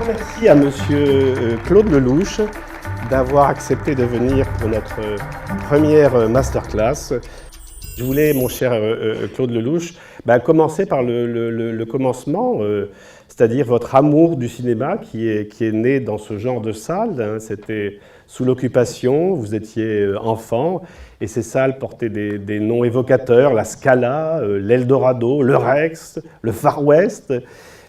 Merci à monsieur Claude Lelouch d'avoir accepté de venir pour notre première masterclass. Je voulais, mon cher Claude Lelouch, commencer par le commencement, c'est-à-dire votre amour du cinéma qui est né dans ce genre de salle. C'était sous l'occupation, vous étiez enfant, et ces salles portaient des noms évocateurs, la Scala, l'Eldorado, le Rex, le Far West.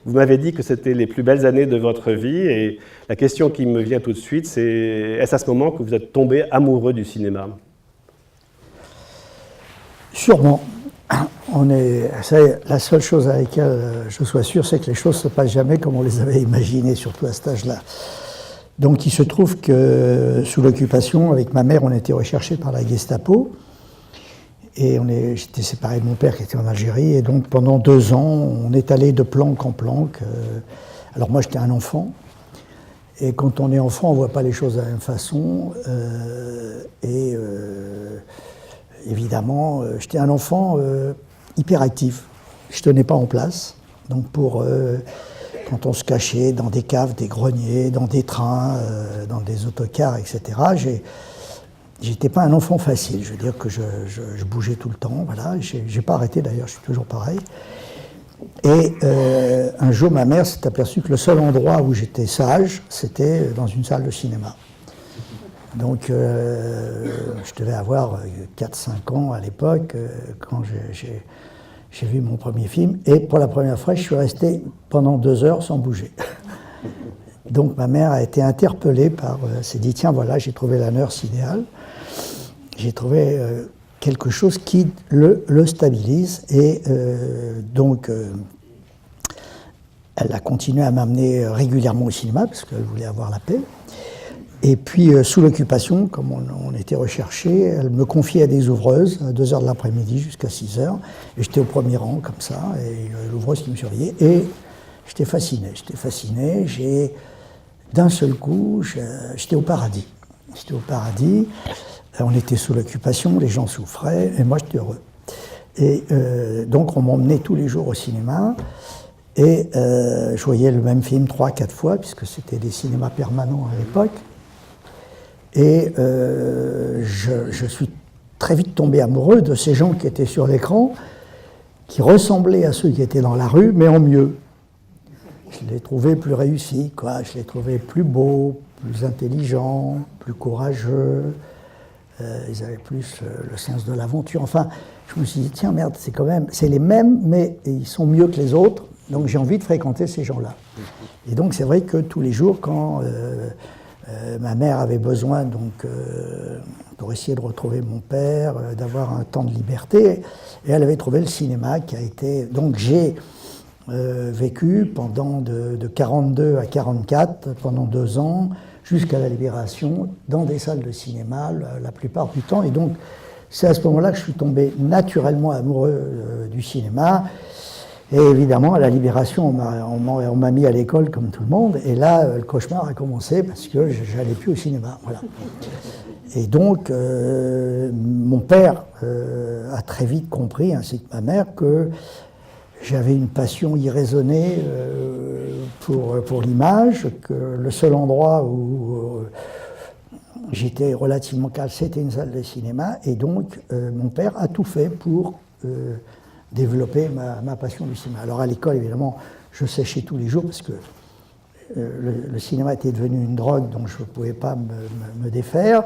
Vous m'avez dit que c'était les plus belles années de votre vie, et la question qui me vient tout de suite, c'est est-ce à ce moment que vous êtes tombé amoureux du cinéma ? Sûrement. La seule chose à laquelle je sois sûr, c'est que les choses ne se passent jamais comme on les avait imaginées, surtout à cet âge-là. Donc il se trouve que sous l'occupation, avec ma mère, on a été recherchés par la Gestapo. Et j'étais séparé de mon père qui était en Algérie. Et donc pendant 2 ans, on est allé de planque en planque. Alors moi, j'étais un enfant. Et quand on est enfant, on ne voit pas les choses de la même façon. Évidemment, j'étais un enfant hyperactif. Je ne tenais pas en place. Donc quand on se cachait dans des caves, des greniers, dans des trains, dans des autocars, etc., j'étais pas un enfant facile. Je veux dire que je bougeais tout le temps. Voilà. J'ai pas arrêté d'ailleurs, je suis toujours pareil. Et un jour, ma mère s'est aperçue que le seul endroit où j'étais sage, c'était dans une salle de cinéma. Donc, je devais avoir 4-5 ans à l'époque, quand j'ai vu mon premier film. Et pour la première fois, je suis resté pendant 2 heures sans bouger. Donc, ma mère a été interpellée s'est dit, tiens, voilà, j'ai trouvé la nurse idéale. J'ai trouvé quelque chose qui le stabilise. Et donc, elle a continué à m'amener régulièrement au cinéma, parce qu'elle voulait avoir la paix. Et puis, sous l'occupation, comme on était recherchés, elle me confiait à des ouvreuses, à 2 heures de l'après-midi jusqu'à 6 heures. Et j'étais au premier rang, comme ça, et l'ouvreuse qui me surveillait. Et j'étais fasciné. D'un seul coup, j'étais au paradis. J'étais au paradis, on était sous l'occupation, les gens souffraient, et moi j'étais heureux. Et donc on m'emmenait tous les jours au cinéma, et je voyais le même film 3-4 fois, puisque c'était des cinémas permanents à l'époque. Et je suis très vite tombé amoureux de ces gens qui étaient sur l'écran, qui ressemblaient à ceux qui étaient dans la rue, mais en mieux. Je les trouvais plus réussis, quoi. Je les trouvais plus beaux, plus intelligents, plus courageux. Ils avaient plus le sens de l'aventure. Enfin, je me suis dit, tiens, merde, c'est les mêmes, mais ils sont mieux que les autres. Donc j'ai envie de fréquenter ces gens-là. Et donc c'est vrai que tous les jours, quand ma mère avait besoin, pour essayer de retrouver mon père, d'avoir un temps de liberté, et elle avait trouvé le cinéma qui a été... Donc j'ai vécu pendant de 42 à 44, pendant 2 ans, jusqu'à la libération, dans des salles de cinéma la plupart du temps. Et donc, c'est à ce moment-là que je suis tombé naturellement amoureux du cinéma. Et évidemment, à la libération, on m'a mis à l'école comme tout le monde. Et là, le cauchemar a commencé parce que je n'allais plus au cinéma. Voilà. Et donc, mon père a très vite compris, ainsi que ma mère, que j'avais une passion irraisonnée pour l'image, que le seul endroit où j'étais relativement calme, c'était une salle de cinéma. Et donc, mon père a tout fait pour développer ma passion du cinéma. Alors à l'école, évidemment, je séchais tous les jours parce que le cinéma était devenu une drogue dont je ne pouvais pas me défaire.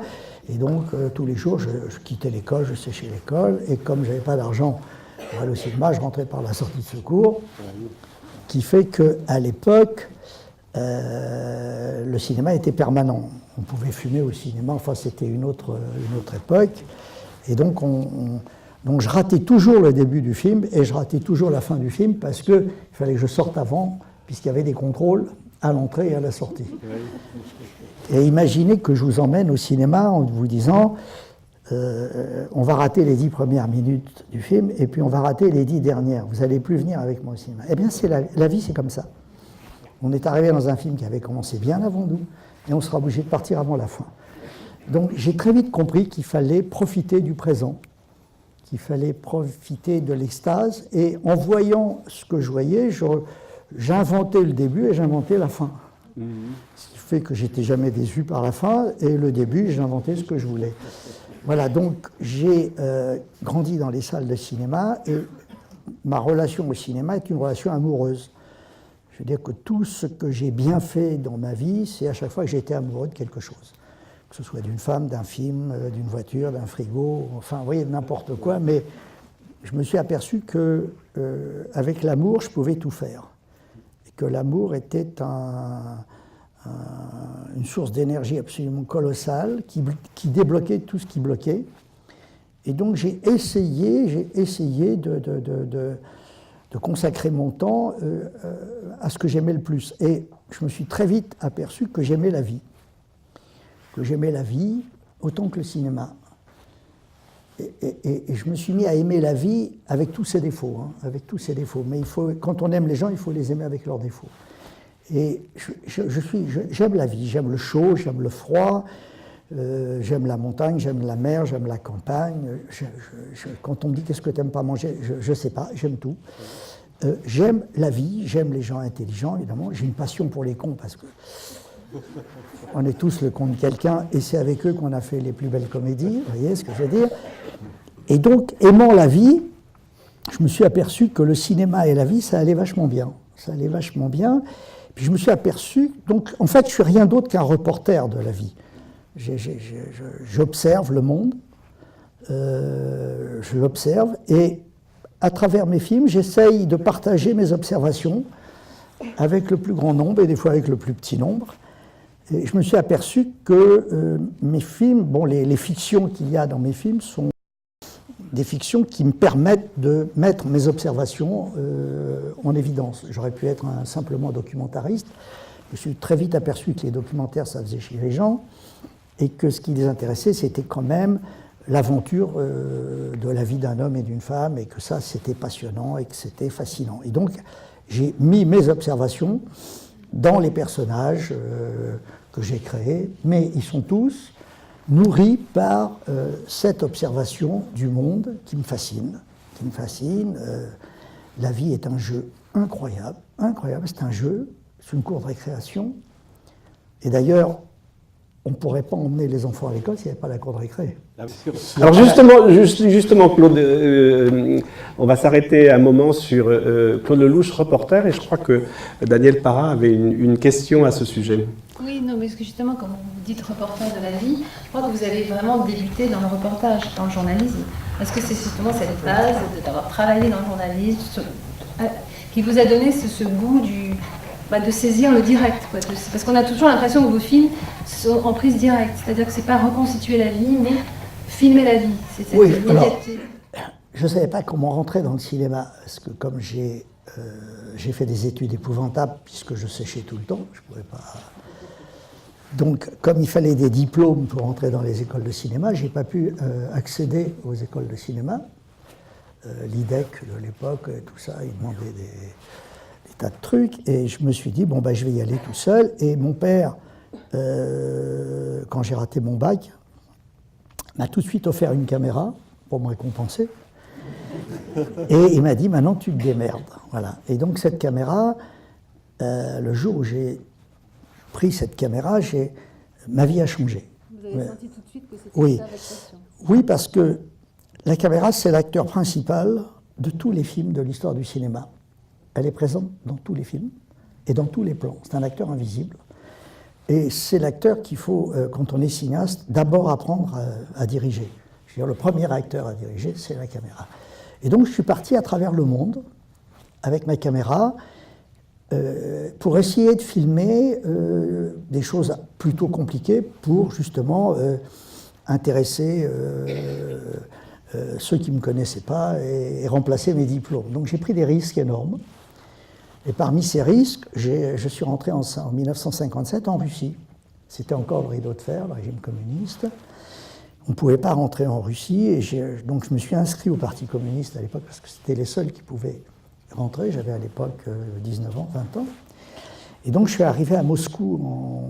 Et donc, tous les jours, je quittais l'école, je séchais l'école. Et comme je n'avais pas d'argent pour aller au cinéma, je rentrais par la sortie de secours, qui fait qu'à l'époque, le cinéma était permanent. On pouvait fumer au cinéma, enfin c'était une autre époque. Et donc, donc je ratais toujours le début du film et je ratais toujours la fin du film parce qu'il fallait que je sorte avant, puisqu'il y avait des contrôles à l'entrée et à la sortie. Et imaginez que je vous emmène au cinéma en vous disant... on va rater les 10 premières minutes du film et puis on va rater les 10 dernières. Vous n'allez plus venir avec moi au cinéma. Eh bien, la vie, c'est comme ça. On est arrivé dans un film qui avait commencé bien avant nous et on sera obligé de partir avant la fin. Donc, j'ai très vite compris qu'il fallait profiter du présent, qu'il fallait profiter de l'extase. Et en voyant ce que je voyais, j'inventais le début et j'inventais la fin. Ce qui fait que j'étais jamais déçu par la fin, et le début, j'ai inventé ce que je voulais. Voilà, donc j'ai grandi dans les salles de cinéma, et ma relation au cinéma est une relation amoureuse. Je veux dire que tout ce que j'ai bien fait dans ma vie, c'est à chaque fois que j'ai été amoureux de quelque chose. Que ce soit d'une femme, d'un film, d'une voiture, d'un frigo, enfin, vous voyez, n'importe quoi, mais je me suis aperçu que avec l'amour, je pouvais tout faire. Et que l'amour était une source d'énergie absolument colossale qui débloquait tout ce qui bloquait. Et donc j'ai essayé de consacrer mon temps à ce que j'aimais le plus. Et je me suis très vite aperçu que j'aimais la vie. Que j'aimais la vie autant que le cinéma. Et je me suis mis à aimer la vie avec tous ses défauts, hein, avec tous ses défauts. Mais quand on aime les gens, il faut les aimer avec leurs défauts. Et j'aime la vie, j'aime le chaud, j'aime le froid, j'aime la montagne, j'aime la mer, j'aime la campagne. Quand on me dit qu'est-ce que tu n'aimes pas manger, je ne sais pas, j'aime tout. J'aime la vie, j'aime les gens intelligents, évidemment. J'ai une passion pour les cons parce que on est tous le con de quelqu'un et c'est avec eux qu'on a fait les plus belles comédies, vous voyez ce que je veux dire. Et donc, aimant la vie, je me suis aperçu que le cinéma et la vie, ça allait vachement bien. Ça allait vachement bien. Puis je me suis aperçu, donc en fait, je suis rien d'autre qu'un reporter de la vie. J'observe le monde, je l'observe, et à travers mes films, j'essaye de partager mes observations avec le plus grand nombre et des fois avec le plus petit nombre. Et je me suis aperçu que mes films, bon, les fictions qu'il y a dans mes films sont des fictions qui me permettent de mettre mes observations en évidence. J'aurais pu être simplement documentariste. Je me suis très vite aperçu que les documentaires, ça faisait chier les gens, et que ce qui les intéressait, c'était quand même l'aventure de la vie d'un homme et d'une femme, et que ça, c'était passionnant et que c'était fascinant. Et donc, j'ai mis mes observations dans les personnages que j'ai créés, mais ils sont tous nourris par cette observation du monde qui me fascine. La vie est un jeu incroyable, c'est un jeu, c'est une cour de récréation. Et d'ailleurs, on ne pourrait pas emmener les enfants à l'école s'il n'y avait pas la cour de récré. Alors justement Claude, on va s'arrêter un moment sur Claude Lelouch, reporter, et je crois que Daniel Para avait une question à ce sujet. Oui, non, mais justement, comme vous dites reporter de la vie, je crois que vous avez vraiment débuté dans le reportage, dans le journalisme. Est-ce que c'est justement cette base d'avoir travaillé dans le journalisme qui vous a donné ce goût de saisir le direct, quoi, parce qu'on a toujours l'impression que vos films sont en prise directe, c'est-à-dire que c'est pas reconstituer la vie, mais filmer la vie. C'est cette immédiateté. Je ne savais pas comment rentrer dans le cinéma, parce que comme j'ai fait des études épouvantables, puisque je séchais tout le temps, je pouvais pas. Donc, comme il fallait des diplômes pour entrer dans les écoles de cinéma, j'ai pas pu accéder aux écoles de cinéma. L'IDEC de l'époque, tout ça, ils demandaient des tas de trucs, et je me suis dit, bon, je vais y aller tout seul. Et mon père, quand j'ai raté mon bac, m'a tout de suite offert une caméra pour me récompenser. Et il m'a dit, maintenant tu te démerdes. Voilà. Et donc cette caméra, le jour où j'ai pris cette caméra, ma vie a changé. Vous avez senti tout de suite que c'était ça votre passion? Oui, parce que la caméra, c'est l'acteur principal de tous les films de l'histoire du cinéma. Elle est présente dans tous les films et dans tous les plans. C'est un acteur invisible. Et c'est l'acteur qu'il faut, quand on est cinéaste, d'abord apprendre à diriger. Je veux dire, le premier acteur à diriger, c'est la caméra. Et donc, je suis parti à travers le monde avec ma caméra pour essayer de filmer des choses plutôt compliquées pour justement intéresser ceux qui ne me connaissaient pas et remplacer mes diplômes. Donc, j'ai pris des risques énormes. Et parmi ces risques, je suis rentré en 1957 en Russie. C'était encore le rideau de fer, le régime communiste. On ne pouvait pas rentrer en Russie, et donc je me suis inscrit au Parti communiste à l'époque, parce que c'était les seuls qui pouvaient rentrer. J'avais à l'époque 19 ans, 20 ans. Et donc je suis arrivé à Moscou en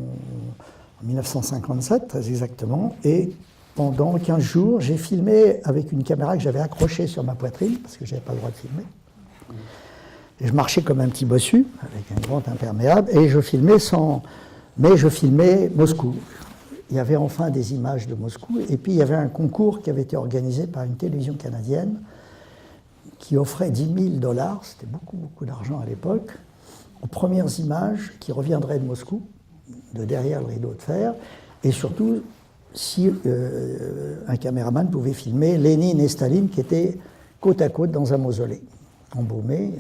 1957, très exactement, et pendant 15 jours, j'ai filmé avec une caméra que j'avais accrochée sur ma poitrine, parce que je n'avais pas le droit de filmer. Et je marchais comme un petit bossu, avec un grand imperméable, et je filmais mais je filmais Moscou. Il y avait enfin des images de Moscou, et puis il y avait un concours qui avait été organisé par une télévision canadienne qui offrait $10 000, c'était beaucoup d'argent à l'époque, aux premières images qui reviendraient de Moscou, de derrière le rideau de fer, et surtout si un caméraman pouvait filmer Lénine et Staline qui étaient côte à côte dans un mausolée, embaumé.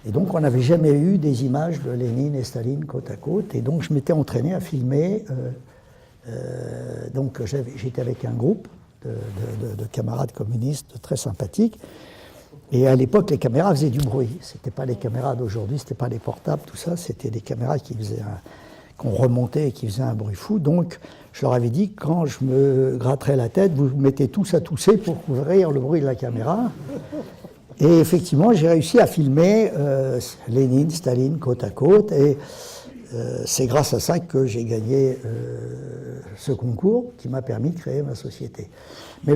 Et donc on n'avait jamais eu des images de Lénine et Staline côte à côte, et donc je m'étais entraîné à filmer. Donc j'étais avec un groupe de camarades communistes très sympathiques, et à l'époque les caméras faisaient du bruit. C'était pas les caméras d'aujourd'hui, c'était pas les portables, tout ça, c'était des caméras qu'on remontait et qui faisaient un bruit fou. Donc je leur avais dit, quand je me gratterais la tête, vous mettez tous à tousser pour couvrir le bruit de la caméra. Et effectivement, j'ai réussi à filmer Lénine, Staline côte à côte, et c'est grâce à ça que j'ai gagné ce concours qui m'a permis de créer ma société. Mais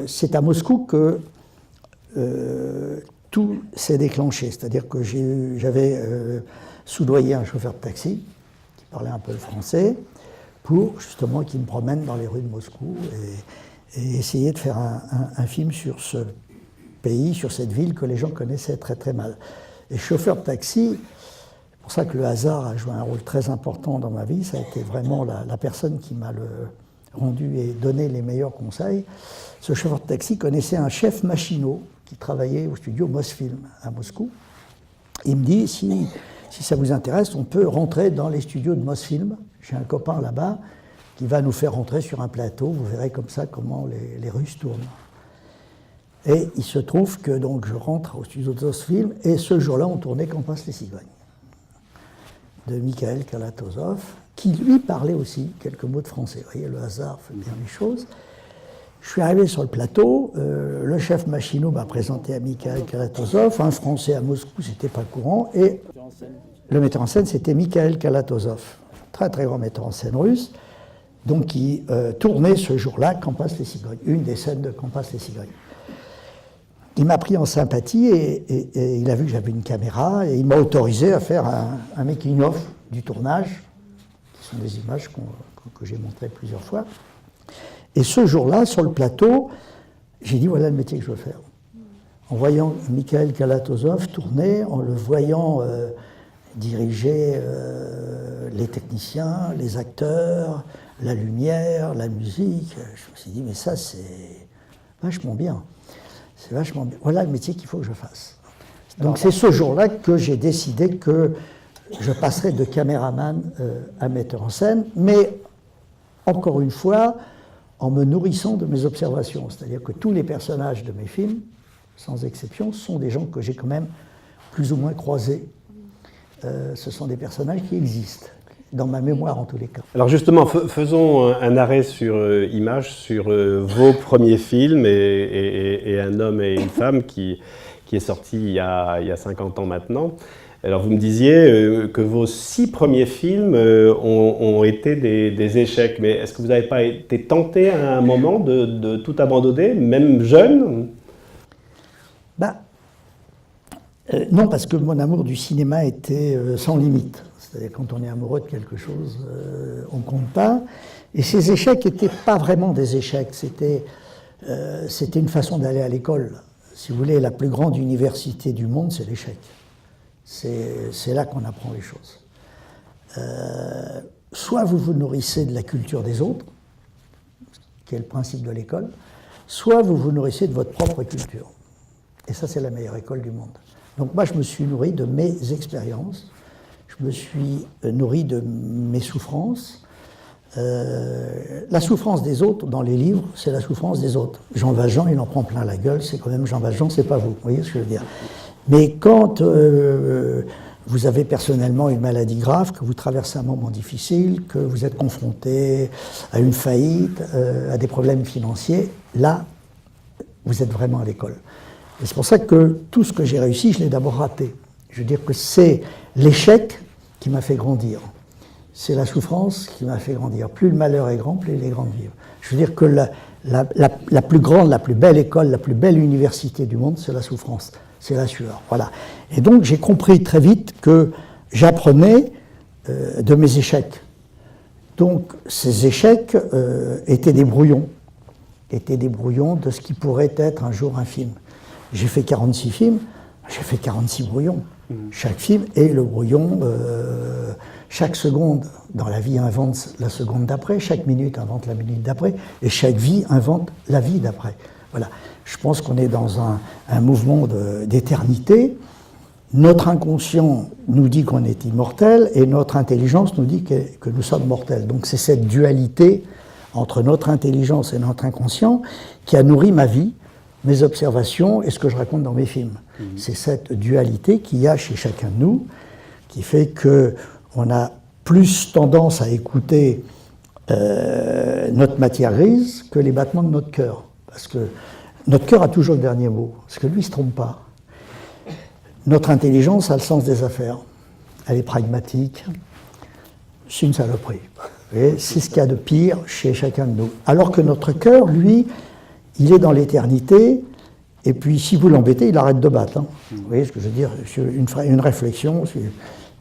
c'est à Moscou que tout s'est déclenché. C'est-à-dire que j'avais soudoyé un chauffeur de taxi qui parlait un peu le français pour justement qu'il me promène dans les rues de Moscou et essayer de faire un film sur ce pays, sur cette ville que les gens connaissaient très très mal. Et chauffeur de taxi, c'est pour ça que le hasard a joué un rôle très important dans ma vie, ça a été vraiment la personne qui m'a rendu et donné les meilleurs conseils. Ce chauffeur de taxi connaissait un chef machinot qui travaillait au studio Mosfilm à Moscou. Il me dit, si ça vous intéresse, on peut rentrer dans les studios de Mosfilm. J'ai un copain là-bas qui va nous faire rentrer sur un plateau, vous verrez comme ça comment les Russes tournent. Et il se trouve que donc je rentre au studio de Mosfilm, et ce jour-là, on tournait Quand passent les cigognes, de Mikhail Kalatozov, qui lui parlait aussi quelques mots de français. Vous voyez, le hasard fait bien les choses. Je suis arrivé sur le plateau, le chef machinot m'a présenté à Mikhail Kalatozov, un Français à Moscou, c'était pas courant, et le metteur en scène, c'était Mikhail Kalatozov, très très grand metteur en scène russe, donc qui tournait ce jour-là Quand passent les cigognes, une des scènes de Quand passent les cigognes. Il m'a pris en sympathie et il a vu que j'avais une caméra et il m'a autorisé à faire un making-of du tournage, qui sont des images que j'ai montrées plusieurs fois. Et ce jour-là, sur le plateau, j'ai dit voilà le métier que je veux faire. En voyant Mikhail Kalatozov tourner, en le voyant diriger les techniciens, les acteurs, la lumière, la musique, je me suis dit mais ça c'est vachement bien. C'est vachement bien. Voilà le métier qu'il faut que je fasse. Donc c'est ce jour-là que j'ai décidé que je passerais de caméraman à metteur en scène, mais encore une fois, en me nourrissant de mes observations. C'est-à-dire que tous les personnages de mes films, sans exception, sont des gens que j'ai quand même plus ou moins croisés. Ce sont des personnages qui existent, dans ma mémoire en tous les cas. Alors justement, faisons un arrêt sur image, sur vos premiers films et Un homme et une femme qui est sorti il y a 50 ans maintenant. Alors vous me disiez que vos 6 premiers films ont été des échecs, mais est-ce que vous n'avez pas été tenté à un moment de tout abandonner, même jeune ? Non, parce que mon amour du cinéma était sans limite. C'est-à-dire quand on est amoureux de quelque chose, on ne compte pas. Et ces échecs n'étaient pas vraiment des échecs, c'était une façon d'aller à l'école. Si vous voulez, la plus grande université du monde, c'est l'échec. C'est là qu'on apprend les choses. Soit vous vous nourrissez de la culture des autres, qui est le principe de l'école, soit vous vous nourrissez de votre propre culture. Et ça, c'est la meilleure école du monde. Donc moi, je me suis nourri de mes expériences, je me suis nourri de mes souffrances. La souffrance des autres, dans les livres, c'est la souffrance des autres. Jean Valjean, il en prend plein la gueule, c'est quand même Jean Valjean, c'est pas vous. Vous voyez ce que je veux dire ? Mais quand vous avez personnellement une maladie grave, que vous traversez un moment difficile, que vous êtes confronté à une faillite, à des problèmes financiers, là, vous êtes vraiment à l'école. Et c'est pour ça que tout ce que j'ai réussi, je l'ai d'abord raté. Je veux dire que c'est l'échec qui m'a fait grandir. c'est la souffrance qui m'a fait grandir. Plus le malheur est grand, plus il est grand de vivre. Je veux dire que la plus grande, la plus belle école, la plus belle université du monde, c'est la souffrance, c'est la sueur. Voilà. Et donc j'ai compris très vite que j'apprenais de mes échecs. Donc ces échecs étaient des brouillons de ce qui pourrait être un jour un film. J'ai fait 46 films, j'ai fait 46 brouillons. Chaque film est le brouillon. Chaque seconde dans la vie invente la seconde d'après, chaque minute invente la minute d'après, et chaque vie invente la vie d'après. Voilà. Je pense qu'on est dans un mouvement d'éternité. Notre inconscient nous dit qu'on est immortel, et notre intelligence nous dit que nous sommes mortels. Donc c'est cette dualité entre notre intelligence et notre inconscient qui a nourri ma vie, mes observations et ce que je raconte dans mes films. C'est cette dualité qu'il y a chez chacun de nous qui fait qu'on a plus tendance à écouter notre matière grise que les battements de notre cœur. Parce que notre cœur a toujours le dernier mot, parce que lui ne se trompe pas. Notre intelligence a le sens des affaires. Elle est pragmatique. C'est une saloperie. C'est ce qu'il y a de pire chez chacun de nous. Alors que notre cœur, lui, il est dans l'éternité, et puis si vous l'embêtez, il arrête de battre. Hein. Vous voyez ce que je veux dire? Une réflexion, vous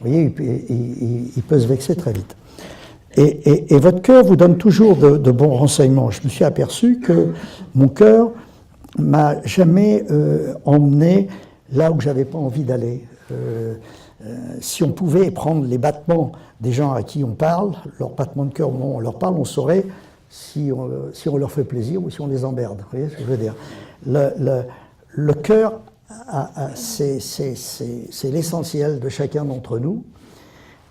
voyez, il peut se vexer très vite. Et votre cœur vous donne toujours de bons renseignements. Je me suis aperçu que mon cœur m'a jamais emmené là où je n'avais pas envie d'aller. Si on pouvait prendre les battements des gens à qui on parle, leurs battements de cœur au moment où on leur parle, on saurait si on leur fait plaisir ou si on les emmerde. Vous voyez ce que je veux dire? Le cœur, c'est l'essentiel de chacun d'entre nous.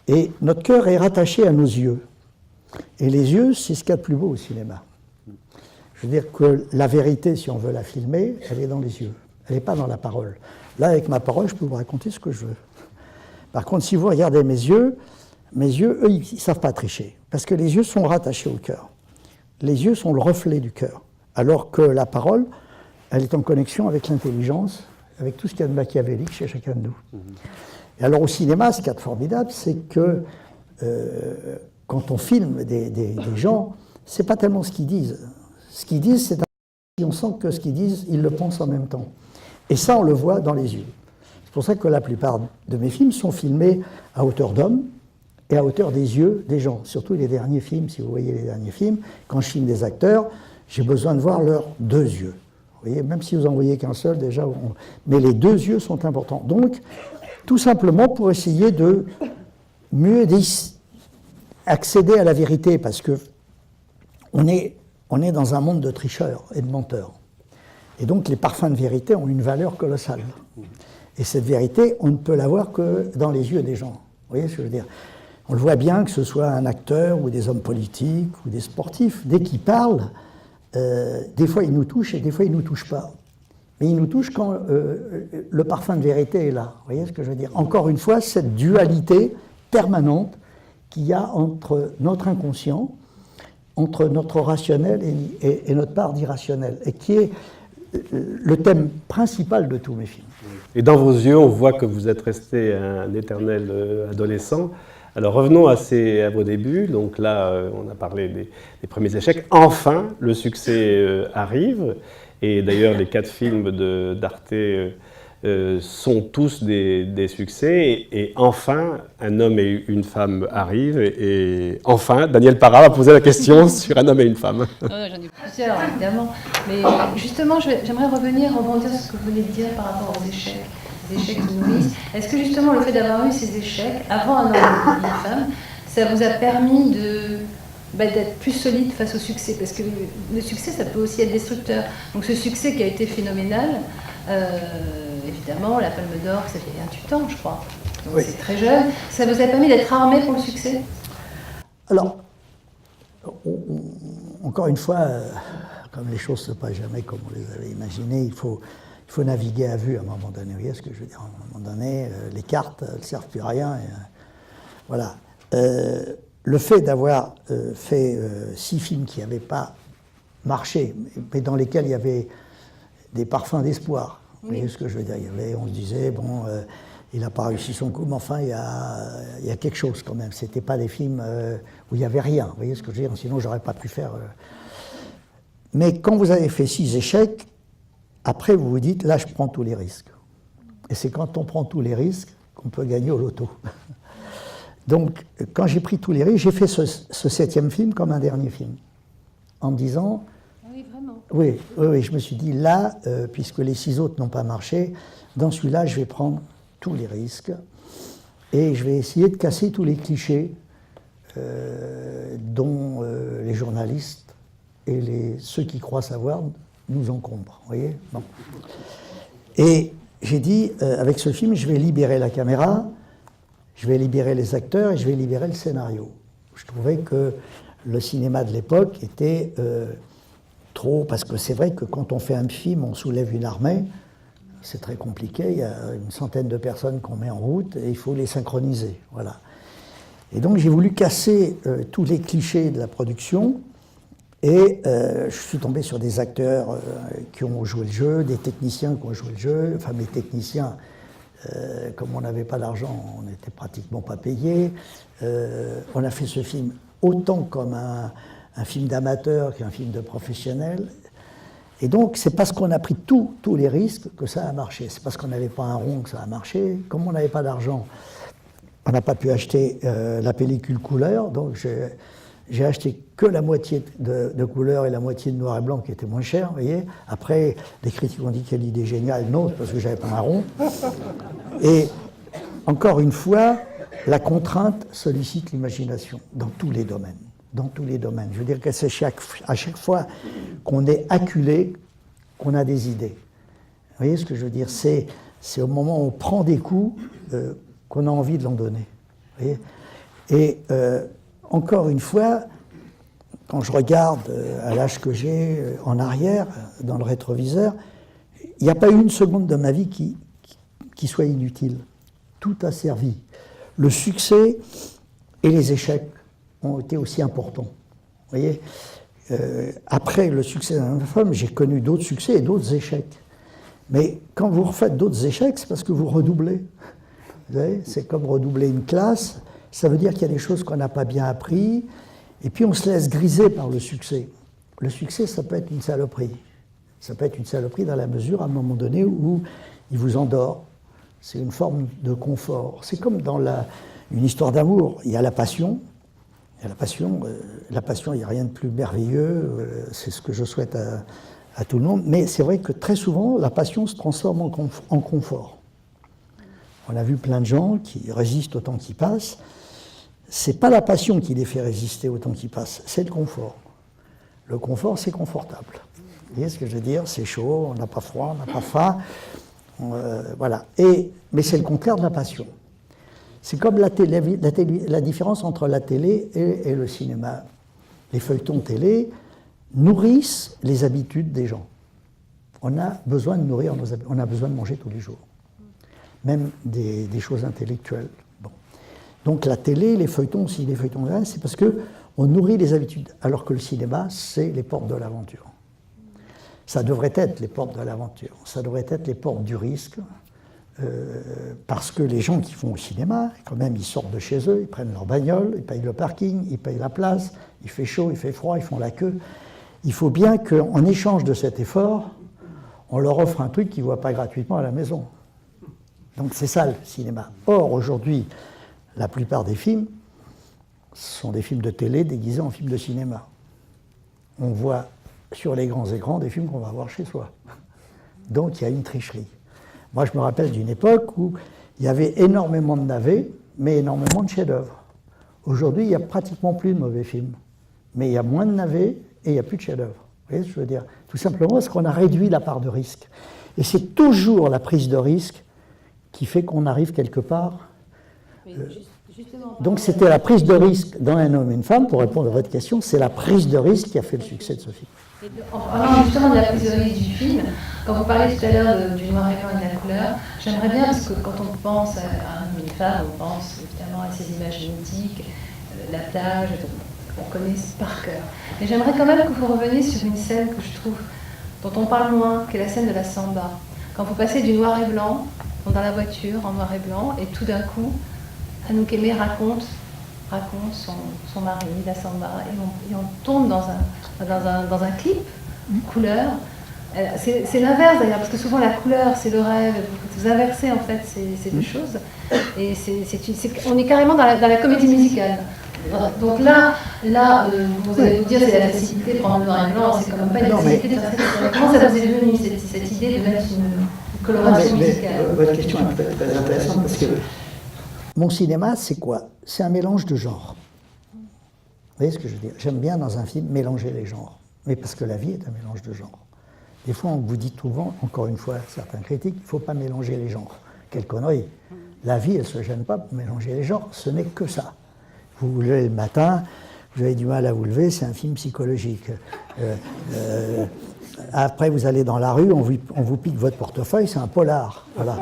Et notre cœur est rattaché à nos yeux. Et les yeux, c'est ce qu'il y a de plus beau au cinéma. Je veux dire que la vérité, si on veut la filmer, elle est dans les yeux. Elle n'est pas dans la parole. Là, avec ma parole, je peux vous raconter ce que je veux. Par contre, si vous regardez mes yeux, eux, ils ne savent pas tricher. Parce que les yeux sont rattachés au cœur. Les yeux sont le reflet du cœur. Alors que la parole, elle est en connexion avec l'intelligence, avec tout ce qu'il y a de machiavélique chez chacun de nous. Et alors au cinéma, ce qu'il y a de formidable, c'est que quand on filme des gens, c'est pas tellement ce qu'ils disent. Ce qu'ils disent, c'est on sent que ce qu'ils disent, ils le pensent en même temps. Et ça, on le voit dans les yeux. C'est pour ça que la plupart de mes films sont filmés à hauteur d'homme et à hauteur des yeux des gens. Surtout les derniers films, si vous voyez les derniers films, quand je filme des acteurs, j'ai besoin de voir leurs deux yeux. Vous voyez, même si vous en voyez qu'un seul, déjà, mais les deux yeux sont importants. Donc, tout simplement pour essayer de mieux accéder à la vérité, parce que on est dans un monde de tricheurs et de menteurs. Et donc les parfums de vérité ont une valeur colossale. Et cette vérité, on ne peut l'avoir que dans les yeux des gens. Vous voyez ce que je veux dire? On le voit bien, que ce soit un acteur ou des hommes politiques ou des sportifs, dès qu'ils parlent, des fois ils nous touchent et des fois ils ne nous touchent pas. Mais ils nous touchent quand le parfum de vérité est là. Vous voyez ce que je veux dire? Encore une fois, cette dualité permanente qu'il y a entre notre inconscient, entre notre rationnel et notre part d'irrationnel, et qui est le thème principal de tous mes films. Et dans vos yeux, on voit que vous êtes resté un éternel adolescent. Alors revenons à vos débuts. Donc là, on a parlé des premiers échecs. Enfin, le succès arrive. Et d'ailleurs, les 4 films d'Arte sont tous des succès. Et enfin, un homme et une femme arrivent. Et enfin, Daniel Para va poser la question sur un homme et une femme. J'en ai plusieurs, évidemment. Mais justement, j'aimerais rebondir sur ce que vous venez de dire par rapport aux échecs. Les échecs qui nourrissent. Est-ce que justement le fait d'avoir eu ces échecs avant un homme et une femme, ça vous a permis d'être plus solide face au succès? Parce que le succès, ça peut aussi être destructeur. Donc ce succès qui a été phénoménal, évidemment, la Palme d'Or, ça fait 28 ans, je crois. Donc oui. C'est très jeune. Ça vous a permis d'être armé pour le succès? Alors, encore une fois, comme les choses ne se passent jamais comme on les avait imaginées, il faut naviguer à vue à un moment donné. Vous voyez ce que je veux dire? À un moment donné, les cartes ne servent plus à rien. Voilà. Le fait d'avoir fait 6 films qui n'avaient pas marché, mais dans lesquels il y avait des parfums d'espoir. Vous voyez ce que je veux dire? On se disait, bon, il n'a pas réussi son coup, mais enfin, il y a quelque chose quand même. Ce n'était pas des films où il n'y avait rien, vous voyez ce que je veux dire, sinon je n'aurais pas pu faire... Mais quand vous avez fait 6 échecs, après vous vous dites, là je prends tous les risques. Et c'est quand on prend tous les risques qu'on peut gagner au loto. Donc, quand j'ai pris tous les risques, j'ai fait ce 7e film comme un dernier film, en me disant... Oui, vraiment. Oui, je me suis dit, là, puisque les 6 autres n'ont pas marché, dans celui-là, je vais prendre tous les risques et je vais essayer de casser tous les clichés dont les journalistes et ceux qui croient savoir nous encombrent. Vous voyez, bon. Et j'ai dit, avec ce film, je vais libérer la caméra, je vais libérer les acteurs et je vais libérer le scénario. Je trouvais que le cinéma de l'époque était trop... Parce que c'est vrai que quand on fait un film, on soulève une armée, c'est très compliqué, il y a une centaine de personnes qu'on met en route et il faut les synchroniser. Voilà. Et donc j'ai voulu casser tous les clichés de la production et je suis tombé sur des acteurs qui ont joué le jeu, des techniciens qui ont joué le jeu. Enfin, mes techniciens, comme on n'avait pas d'argent, on n'était pratiquement pas payés. On a fait ce film autant comme un film d'amateur qu'un film de professionnel. Et donc, c'est parce qu'on a pris tous les risques que ça a marché. C'est parce qu'on n'avait pas un rond que ça a marché. Comme on n'avait pas d'argent, on n'a pas pu acheter la pellicule couleur. Donc, j'ai acheté que la moitié de couleur et la moitié de noir et blanc qui était moins cher, vous voyez. Après, les critiques ont dit quelle idée géniale. Non, parce que j'avais pas un rond. Et encore une fois, la contrainte sollicite l'imagination dans tous les domaines. Dans tous les domaines. Je veux dire que c'est à chaque fois qu'on est acculé, qu'on a des idées. Vous voyez ce que je veux dire? C'est au moment où on prend des coups qu'on a envie de l'en donner. Vous voyez? Et encore une fois, quand je regarde à l'âge que j'ai en arrière, dans le rétroviseur, il n'y a pas eu une seconde de ma vie qui soit inutile. Tout a servi. Le succès et les échecs ont été aussi importants. Vous voyez, après le succès d'un film, j'ai connu d'autres succès et d'autres échecs. Mais quand vous refaites d'autres échecs, c'est parce que vous redoublez. Vous voyez, c'est comme redoubler une classe. Ça veut dire qu'il y a des choses qu'on n'a pas bien appris. Et puis on se laisse griser par le succès. Le succès, ça peut être une saloperie. Ça peut être une saloperie dans la mesure, à un moment donné, où il vous endort. C'est une forme de confort. C'est comme dans une histoire d'amour. Il y a la passion. Et la passion, il n'y a rien de plus merveilleux, c'est ce que je souhaite à tout le monde, mais c'est vrai que très souvent, la passion se transforme en confort. On a vu plein de gens qui résistent au temps qui passe. C'est pas la passion qui les fait résister au temps qui passe, c'est le confort. Le confort, c'est confortable. Vous voyez ce que je veux dire? C'est chaud, on n'a pas froid, on n'a pas faim, voilà. Mais c'est le contraire de la passion. C'est comme la différence entre la télé et le cinéma. Les feuilletons télé nourrissent les habitudes des gens. On a besoin de nourrir nos habitudes, on a besoin de manger tous les jours. Même des choses intellectuelles. Bon. Donc la télé, les feuilletons aussi, les feuilletons, c'est parce qu'on nourrit les habitudes. Alors que le cinéma, c'est les portes de l'aventure. Ça devrait être les portes de l'aventure. Ça devrait être les portes du risque. Parce que les gens qui vont au cinéma, quand même, ils sortent de chez eux, ils prennent leur bagnole, ils payent le parking, ils payent la place, il fait chaud, il fait froid, ils font la queue. Il faut bien qu'en échange de cet effort, on leur offre un truc qu'ils ne voient pas gratuitement à la maison. Donc c'est ça le cinéma. Or, aujourd'hui, la plupart des films sont des films de télé déguisés en films de cinéma. On voit sur les grands écrans des films qu'on va voir chez soi. Donc il y a une tricherie. Moi, je me rappelle d'une époque où il y avait énormément de navets, mais énormément de chefs-d'œuvre. Aujourd'hui, il n'y a pratiquement plus de mauvais films. Mais il y a moins de navets et il n'y a plus de chefs-d'œuvre. Vous voyez ce que je veux dire? Tout simplement parce qu'on a réduit la part de risque. Et c'est toujours la prise de risque qui fait qu'on arrive quelque part. Donc c'était la prise de risque dans Un homme et une femme, pour répondre à votre question, c'est la prise de risque qui a fait le succès de ce film. En parlant justement de la prise de risque du film, quand vous parlez tout à l'heure du noir et blanc et de la couleur, j'aimerais bien, parce que quand on pense à Un homme et une femme, on pense évidemment à ces images mythiques, la plage, on connaît par cœur. Mais j'aimerais quand même que vous reveniez sur une scène que je trouve, dont on parle moins, qui est la scène de la samba. Quand vous passez du noir et blanc sont dans la voiture en noir et blanc, et tout d'un coup, Anouk Aimée raconte son mari, la samba, et on tombe dans un clip, couleur. C'est l'inverse d'ailleurs, parce que souvent la couleur c'est le rêve, vous inversez en fait ces deux choses, et on est carrément dans la comédie musicale. Donc là, vous allez vous dire c'est la facilité de prendre le noir et blanc, c'est quand même pas une facilité de faire ça. Comment ça vous est devenu cette idée de mettre une coloration musicale? Votre question est très intéressante parce que mon cinéma c'est quoi? C'est un mélange de genres. Vous voyez ce que je veux dire? J'aime bien dans un film mélanger les genres, mais parce que la vie est un mélange de genres. Des fois, on vous dit souvent, encore une fois, certains critiques, il ne faut pas mélanger les genres. Quelle connerie! La vie, elle ne se gêne pas pour mélanger les genres, ce n'est que ça. Vous vous levez le matin, vous avez du mal à vous lever, c'est un film psychologique. Après, vous allez dans la rue, on vous pique votre portefeuille, c'est un polar. Voilà.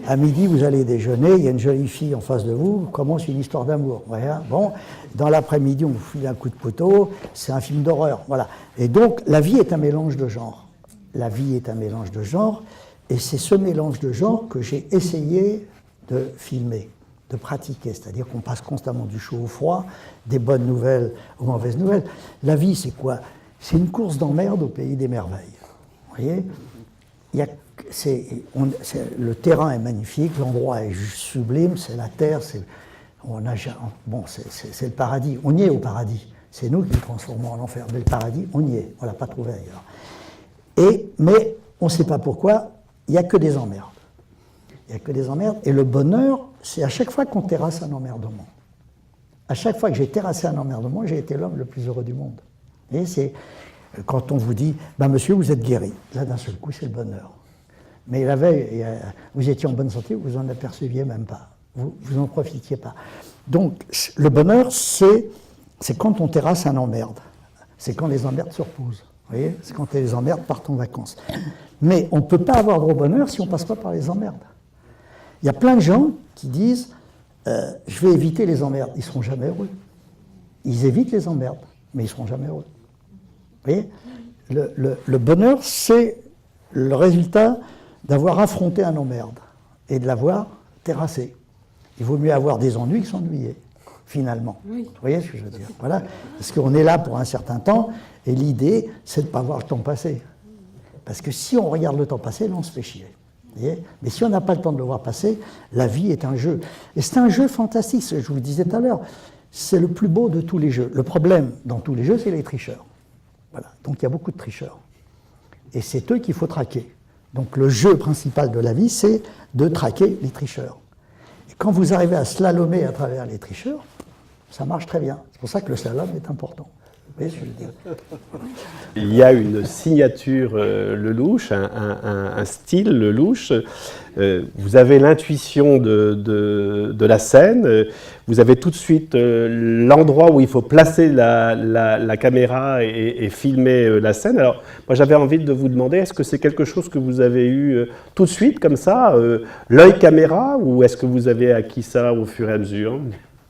À midi, vous allez déjeuner, il y a une jolie fille en face de vous, commence une histoire d'amour. Voilà. Bon, dans l'après-midi, on vous file un coup de couteau, c'est un film d'horreur. Voilà. Et donc, la vie est un mélange de genres. La vie est un mélange de genres, et c'est ce mélange de genres que j'ai essayé de filmer, de pratiquer. C'est-à-dire qu'on passe constamment du chaud au froid, des bonnes nouvelles aux mauvaises nouvelles. La vie, c'est quoi? C'est une course d'emmerde au pays des merveilles. Vous voyez? Le terrain est magnifique, l'endroit est juste sublime, c'est la terre, c'est le paradis. On y est au paradis. C'est nous qui le transformons en enfer. Mais le paradis, on y est. On ne l'a pas trouvé ailleurs. Mais on ne sait pas pourquoi, il n'y a que des emmerdes. Il n'y a que des emmerdes. Et le bonheur, c'est à chaque fois qu'on terrasse un emmerdement. À chaque fois que j'ai terrassé un emmerdement, j'ai été l'homme le plus heureux du monde. Et c'est quand on vous dit, monsieur, vous êtes guéri. Là, d'un seul coup, c'est le bonheur. Mais la veille, vous étiez en bonne santé, vous n'en aperceviez même pas. Vous n'en profitiez pas. Donc, le bonheur, c'est quand on terrasse un emmerde. C'est quand les emmerdes se reposent. Vous voyez, c'est quand les emmerdes partent en vacances. Mais on ne peut pas avoir de gros bonheur si on ne passe pas par les emmerdes. Il y a plein de gens qui disent je vais éviter les emmerdes. Ils ne seront jamais heureux. Ils évitent les emmerdes, mais ils ne seront jamais heureux. Vous voyez, le bonheur, c'est le résultat d'avoir affronté un emmerde et de l'avoir terrassé. Il vaut mieux avoir des ennuis que s'ennuyer, finalement. Oui. Vous voyez ce que je veux dire? Voilà. Parce qu'on est là pour un certain temps. Et l'idée, c'est de ne pas voir le temps passer. Parce que si on regarde le temps passer, là, on se fait chier. Mais si on n'a pas le temps de le voir passer, la vie est un jeu. Et c'est un jeu fantastique, je vous le disais tout à l'heure. C'est le plus beau de tous les jeux. Le problème dans tous les jeux, c'est les tricheurs. Voilà. Donc il y a beaucoup de tricheurs. Et c'est eux qu'il faut traquer. Donc le jeu principal de la vie, c'est de traquer les tricheurs. Et quand vous arrivez à slalomer à travers les tricheurs, ça marche très bien. C'est pour ça que le slalom est important. Oui, je veux dire. Il y a une signature Lelouch, un style Lelouch. Vous avez l'intuition de la scène. Vous avez tout de suite l'endroit où il faut placer la caméra et filmer la scène. Alors, moi, j'avais envie de vous demander, est-ce que c'est quelque chose que vous avez eu tout de suite, comme ça, l'œil caméra, ou est-ce que vous avez acquis ça au fur et à mesure?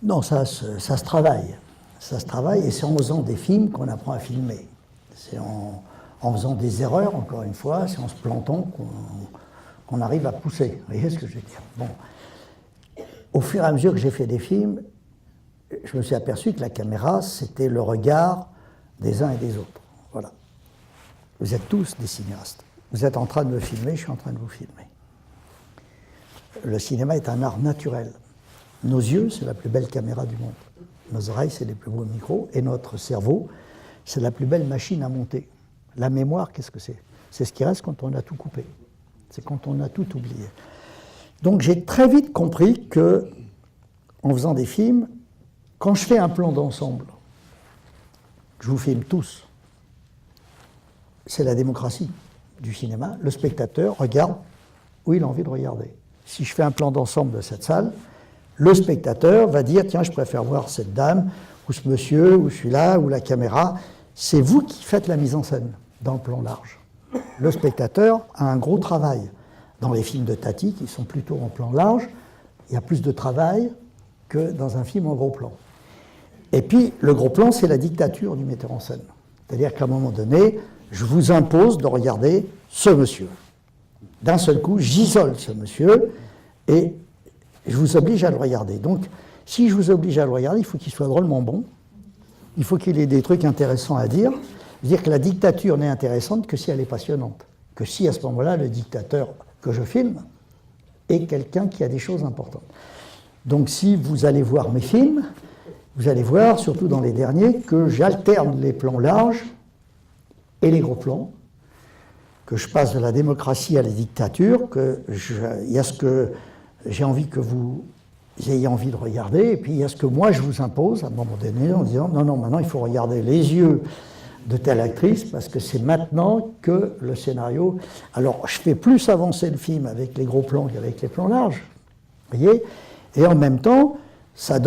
Non, ça se travaille. Ça se travaille, et c'est en faisant des films qu'on apprend à filmer. C'est en faisant des erreurs, encore une fois, c'est en se plantant qu'on arrive à pousser. Vous voyez ce que je veux dire? Bon. Au fur et à mesure que j'ai fait des films, je me suis aperçu que la caméra, c'était le regard des uns et des autres. Voilà. Vous êtes tous des cinéastes. Vous êtes en train de me filmer, je suis en train de vous filmer. Le cinéma est un art naturel. Nos yeux, c'est la plus belle caméra du monde. Nos oreilles, c'est les plus beaux micros, et notre cerveau, c'est la plus belle machine à monter. La mémoire, qu'est-ce que c'est? C'est ce qui reste quand on a tout coupé. C'est quand on a tout oublié. Donc j'ai très vite compris que, en faisant des films, quand je fais un plan d'ensemble, je vous filme tous. C'est la démocratie du cinéma. Le spectateur regarde où il a envie de regarder. Si je fais un plan d'ensemble de cette salle, le spectateur va dire, tiens, je préfère voir cette dame, ou ce monsieur, ou celui-là, ou la caméra. C'est vous qui faites la mise en scène dans le plan large. Le spectateur a un gros travail. Dans les films de Tati, qui sont plutôt en plan large, il y a plus de travail que dans un film en gros plan. Et puis, le gros plan, c'est la dictature du metteur en scène. C'est-à-dire qu'à un moment donné, je vous impose de regarder ce monsieur. D'un seul coup, j'isole ce monsieur, et je vous oblige à le regarder. Donc, si je vous oblige à le regarder, il faut qu'il soit drôlement bon, il faut qu'il ait des trucs intéressants à dire. Dire que la dictature n'est intéressante que si elle est passionnante, que si à ce moment-là, le dictateur que je filme est quelqu'un qui a des choses importantes. Donc, si vous allez voir mes films, vous allez voir, surtout dans les derniers, que j'alterne les plans larges et les gros plans, que je passe de la démocratie à la dictature, il y a ce que j'ai envie que vous ayez envie de regarder, et puis il y a ce que moi je vous impose à un moment donné en disant non, maintenant il faut regarder les yeux de telle actrice parce que c'est maintenant que le scénario. Alors je fais plus avancer le film avec les gros plans qu'avec les plans larges, vous voyez, et en même temps ça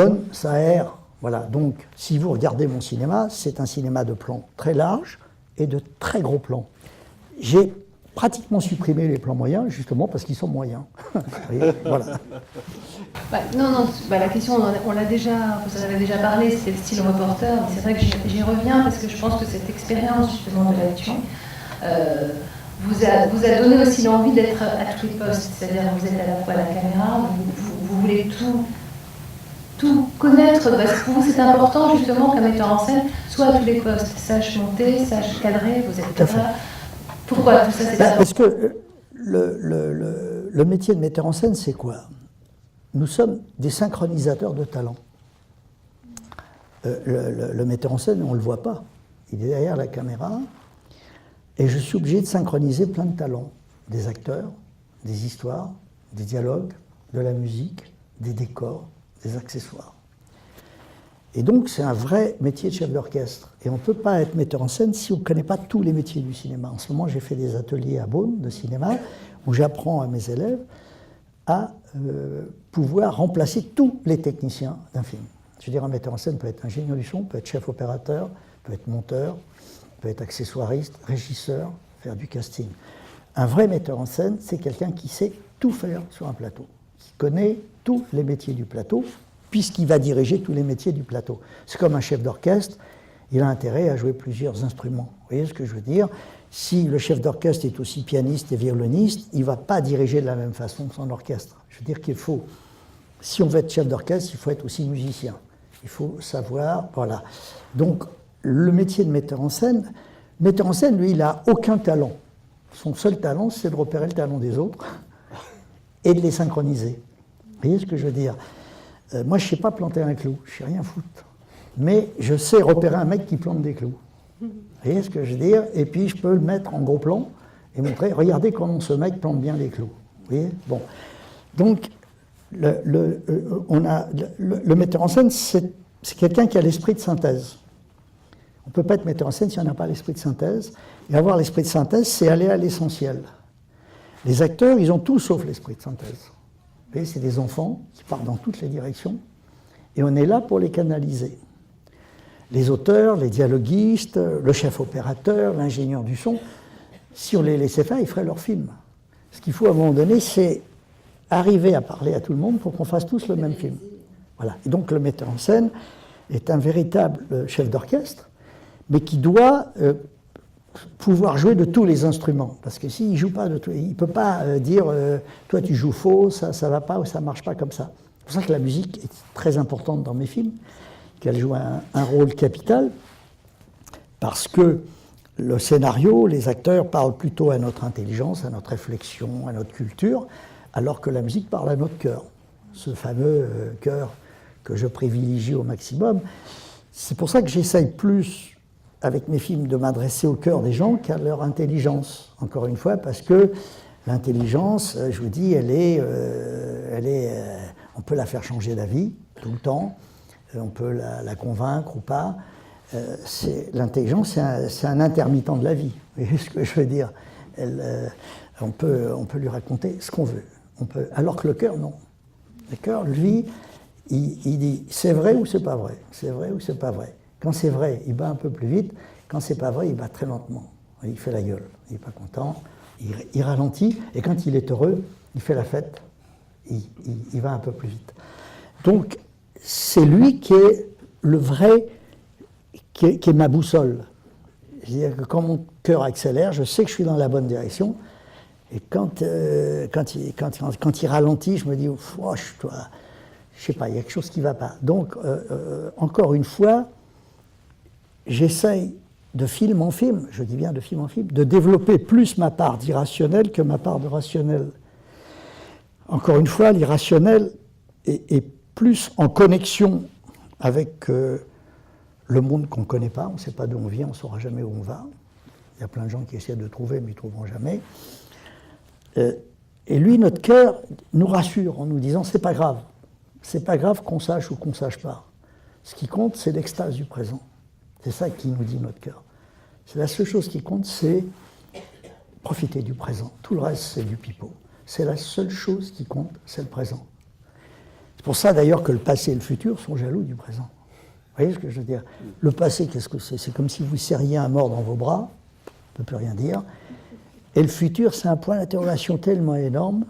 aère. Voilà, donc si vous regardez mon cinéma, c'est un cinéma de plans très larges et de très gros plans. J'ai pratiquement supprimé les plans moyens, justement parce qu'ils sont moyens. Voilà. La question, on l'a déjà, vous en avez déjà parlé, c'est le style reporter, mais c'est vrai que j'y reviens parce que je pense que cette expérience justement de l'actu vous a donné aussi l'envie d'être à tous les postes, c'est-à-dire que vous êtes à la fois à la caméra, vous voulez tout connaître, parce que pour vous c'est important justement qu'un metteur en scène soit à tous les postes, sache monter, sache cadrer, vous êtes là. Pourquoi tout ça c'est important ? Parce que le métier de metteur en scène, c'est quoi ? Nous sommes des synchronisateurs de talent. Le metteur en scène, on ne le voit pas. Il est derrière la caméra, et je suis obligé de synchroniser plein de talents. Des acteurs, des histoires, des dialogues, de la musique, des décors, des accessoires. Et donc, c'est un vrai métier de chef d'orchestre. Et on ne peut pas être metteur en scène si on ne connaît pas tous les métiers du cinéma. En ce moment, j'ai fait des ateliers à Beaune de cinéma où j'apprends à mes élèves à pouvoir remplacer tous les techniciens d'un film. Je veux dire, un metteur en scène peut être ingénieur du son, peut être chef opérateur, peut être monteur, peut être accessoiriste, régisseur, faire du casting. Un vrai metteur en scène, c'est quelqu'un qui sait tout faire sur un plateau, qui connaît tous les métiers du plateau, puisqu'il va diriger tous les métiers du plateau. C'est comme un chef d'orchestre, il a intérêt à jouer plusieurs instruments. Vous voyez ce que je veux dire ? Si le chef d'orchestre est aussi pianiste et violoniste, il ne va pas diriger de la même façon son orchestre. Je veux dire qu'il faut, si on veut être chef d'orchestre, il faut être aussi musicien. Il faut savoir, voilà. Donc, le métier de metteur en scène, lui, il n'a aucun talent. Son seul talent, c'est de repérer le talent des autres et de les synchroniser. Vous voyez ce que je veux dire ? Moi, je ne sais pas planter un clou, je ne sais rien foutre. Mais je sais repérer un mec qui plante des clous. Vous voyez ce que je veux dire ? Et puis, je peux le mettre en gros plan et montrer, regardez comment ce mec plante bien les clous. Vous voyez ? Bon. Donc, le metteur en scène, c'est quelqu'un qui a l'esprit de synthèse. On ne peut pas être metteur en scène si on n'a pas l'esprit de synthèse. Et avoir l'esprit de synthèse, c'est aller à l'essentiel. Les acteurs, ils ont tout sauf l'esprit de synthèse. Vous voyez, c'est des enfants qui partent dans toutes les directions. Et on est là pour les canaliser. Les auteurs, les dialoguistes, le chef opérateur, l'ingénieur du son, si on les laissait faire, ils feraient leur film. Ce qu'il faut à un moment donné, c'est arriver à parler à tout le monde pour qu'on fasse tous le même film. Voilà. Et donc le metteur en scène est un véritable chef d'orchestre, mais qui doit pouvoir jouer de tous les instruments. Parce que s'il ne joue pas de tout, il ne peut pas dire toi tu joues faux, ça ne va pas ou ça ne marche pas comme ça. C'est pour ça que la musique est très importante dans mes films, qu'elle joue un rôle capital, parce que le scénario, les acteurs parlent plutôt à notre intelligence, à notre réflexion, à notre culture, alors que la musique parle à notre cœur. Ce fameux cœur que je privilégie au maximum. C'est pour ça que j'essaye plus, avec mes films, de m'adresser au cœur des gens qu'à leur intelligence. Encore une fois, parce que l'intelligence, je vous dis, on peut la faire changer d'avis tout le temps, on peut la convaincre ou pas. L'intelligence, c'est un intermittent de la vie. Vous voyez ce que je veux dire ? On peut lui raconter ce qu'on veut. Alors que le cœur, non. Le cœur, lui, il dit c'est vrai ou c'est pas vrai. C'est vrai ou c'est pas vrai. Quand c'est vrai, il bat un peu plus vite. Quand c'est pas vrai, il bat très lentement. Il fait la gueule. Il n'est pas content. Il ralentit. Et quand il est heureux, il fait la fête. Il va un peu plus vite. Donc, c'est lui qui est le vrai, qui est ma boussole. C'est-à-dire que quand mon cœur accélère, je sais que je suis dans la bonne direction. Et quand il ralentit, je me dis, oh, je sais pas, il y a quelque chose qui ne va pas. Donc, encore une fois, j'essaye de film en film, je dis bien de film en film, de développer plus ma part d'irrationnel que ma part de rationnel. Encore une fois, l'irrationnel est plus en connexion avec le monde qu'on ne connaît pas, on ne sait pas d'où on vient, on ne saura jamais où on va. Il y a plein de gens qui essaient de trouver, mais ils ne trouveront jamais. Et lui, notre cœur, nous rassure en nous disant, c'est pas grave qu'on sache ou qu'on ne sache pas. Ce qui compte, c'est l'extase du présent. C'est ça qui nous dit notre cœur. C'est la seule chose qui compte, c'est profiter du présent. Tout le reste, c'est du pipeau. C'est la seule chose qui compte, c'est le présent. C'est pour ça d'ailleurs que le passé et le futur sont jaloux du présent. Vous voyez ce que je veux dire? Le passé, qu'est-ce que c'est? C'est comme si vous serriez un mort dans vos bras, on ne peut plus rien dire. Et le futur, c'est un point d'interrogation tellement énorme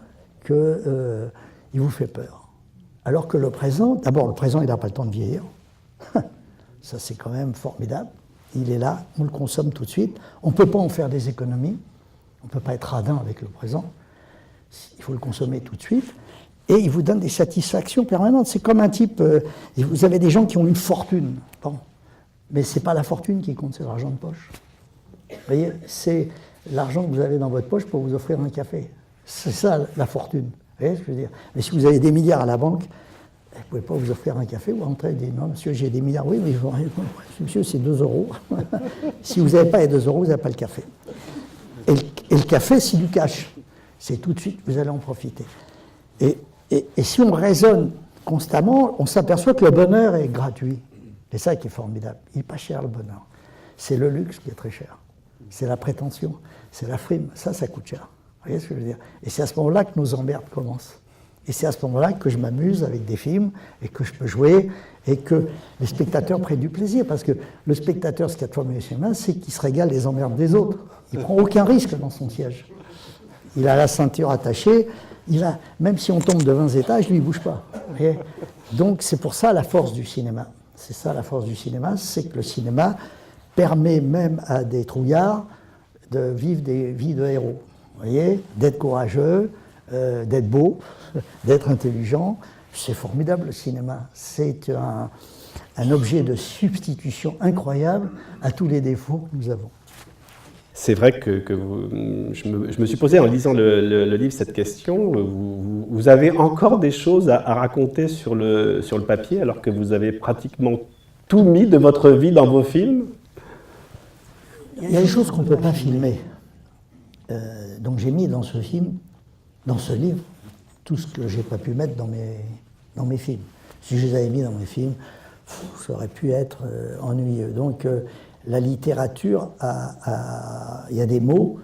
qu'il vous fait peur. Alors que le présent, d'abord le présent, il n'a pas le temps de vieillir. Ça, c'est quand même formidable. Il est là, on le consomme tout de suite. On ne peut pas en faire des économies. On ne peut pas être radin avec le présent. Il faut le consommer tout de suite. Et il vous donne des satisfactions permanentes. C'est comme un type... vous avez des gens qui ont une fortune. Bon. Mais ce n'est pas la fortune qui compte, c'est l'argent de poche. Vous voyez, c'est l'argent que vous avez dans votre poche pour vous offrir un café. C'est ça, la fortune. Vous voyez ce que je veux dire? Mais si vous avez des milliards à la banque, vous ne pouvez pas vous offrir un café ou rentrer et dire non, monsieur, j'ai des milliards. Oui, mais monsieur, c'est 2 euros. Si vous n'avez pas les 2 euros, vous n'avez pas le café. Et le café, c'est du cash. C'est tout de suite, vous allez en profiter. Et si on raisonne constamment, on s'aperçoit que le bonheur est gratuit. C'est ça qui est formidable. Il n'est pas cher, le bonheur. C'est le luxe qui est très cher. C'est la prétention, c'est la frime. Ça coûte cher. Vous voyez ce que je veux dire? Et c'est à ce moment-là que nos emmerdes commencent. Et c'est à ce moment-là que je m'amuse avec des films et que je peux jouer et que les spectateurs prennent du plaisir. Parce que le spectateur, ce qu'il y a de formidable chez moi, c'est qu'il se régale des emmerdes des autres. Il ne prend aucun risque dans son siège. Il a la ceinture attachée. Même si on tombe de 20 étages, lui, il ne bouge pas. Et donc c'est pour ça la force du cinéma. C'est ça la force du cinéma, c'est que le cinéma permet même à des trouillards de vivre des vies de héros. Vous voyez, d'être courageux, d'être beau, d'être intelligent. C'est formidable le cinéma. C'est un objet de substitution incroyable à tous les défauts que nous avons. C'est vrai que je me suis posé en lisant le livre cette question. Vous avez encore des choses à raconter sur le papier alors que vous avez pratiquement tout mis de votre vie dans vos films? Il y a des choses qu'on ne peut pas filmer. Donc j'ai mis dans ce film, dans ce livre, tout ce que je n'ai pas pu mettre dans mes films. Si je les avais mis dans mes films, ça aurait pu être ennuyeux. Donc la littérature, il y a des mots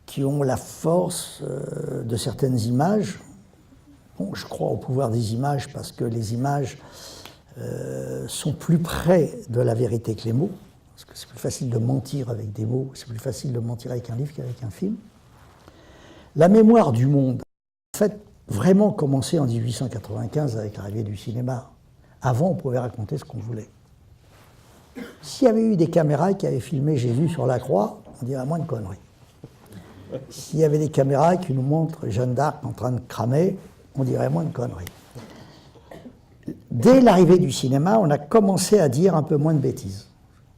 qui ont la force de certaines images. Bon, je crois au pouvoir des images parce que les images sont plus près de la vérité que les mots. Parce que c'est plus facile de mentir avec des mots, c'est plus facile de mentir avec un livre qu'avec un film. La mémoire du monde, en fait, vraiment commencé en 1895 avec l'arrivée du cinéma. Avant, on pouvait raconter ce qu'on voulait. S'il y avait eu des caméras qui avaient filmé Jésus sur la croix, on dirait moins de conneries. S'il y avait des caméras qui nous montrent Jeanne d'Arc en train de cramer, on dirait moins de conneries. Dès l'arrivée du cinéma, on a commencé à dire un peu moins de bêtises.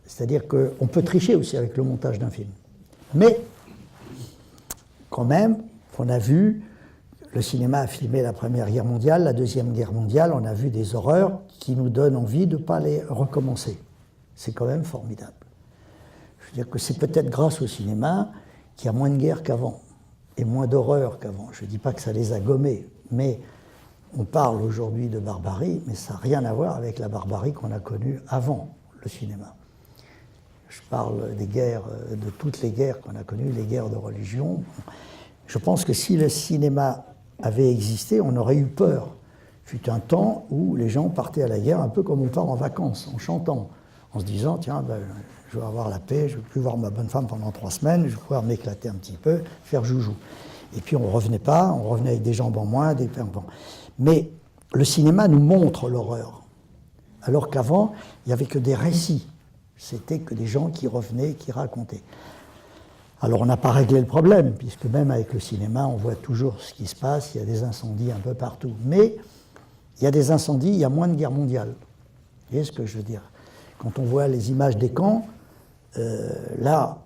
C'est-à-dire qu'on peut tricher aussi avec le montage d'un film. Mais, quand même, on a vu, le cinéma a filmé la Première Guerre mondiale, la Deuxième Guerre mondiale, on a vu des horreurs qui nous donnent envie de ne pas les recommencer. C'est quand même formidable. Je veux dire que c'est peut-être grâce au cinéma qu'il y a moins de guerres qu'avant, et moins d'horreurs qu'avant. Je ne dis pas que ça les a gommés, mais on parle aujourd'hui de barbarie, mais ça n'a rien à voir avec la barbarie qu'on a connue avant le cinéma. Je parle des guerres, de toutes les guerres qu'on a connues, les guerres de religion. Je pense que si le cinéma avait existé, on aurait eu peur. Il fut un temps où les gens partaient à la guerre un peu comme on part en vacances, en chantant, en se disant, tiens, je vais avoir la paix, je ne vais plus voir ma bonne femme pendant 3 semaines, je vais pouvoir m'éclater un petit peu, faire joujou. Et puis on ne revenait pas, on revenait avec des jambes en moins, des pains en moins. Mais le cinéma nous montre l'horreur. Alors qu'avant, il n'y avait que des récits. C'était que des gens qui revenaient, qui racontaient. Alors on n'a pas réglé le problème, puisque même avec le cinéma, on voit toujours ce qui se passe, il y a des incendies un peu partout. Mais il y a des incendies, il y a moins de guerre mondiale. Vous voyez ce que je veux dire? Quand on voit les images des camps, là,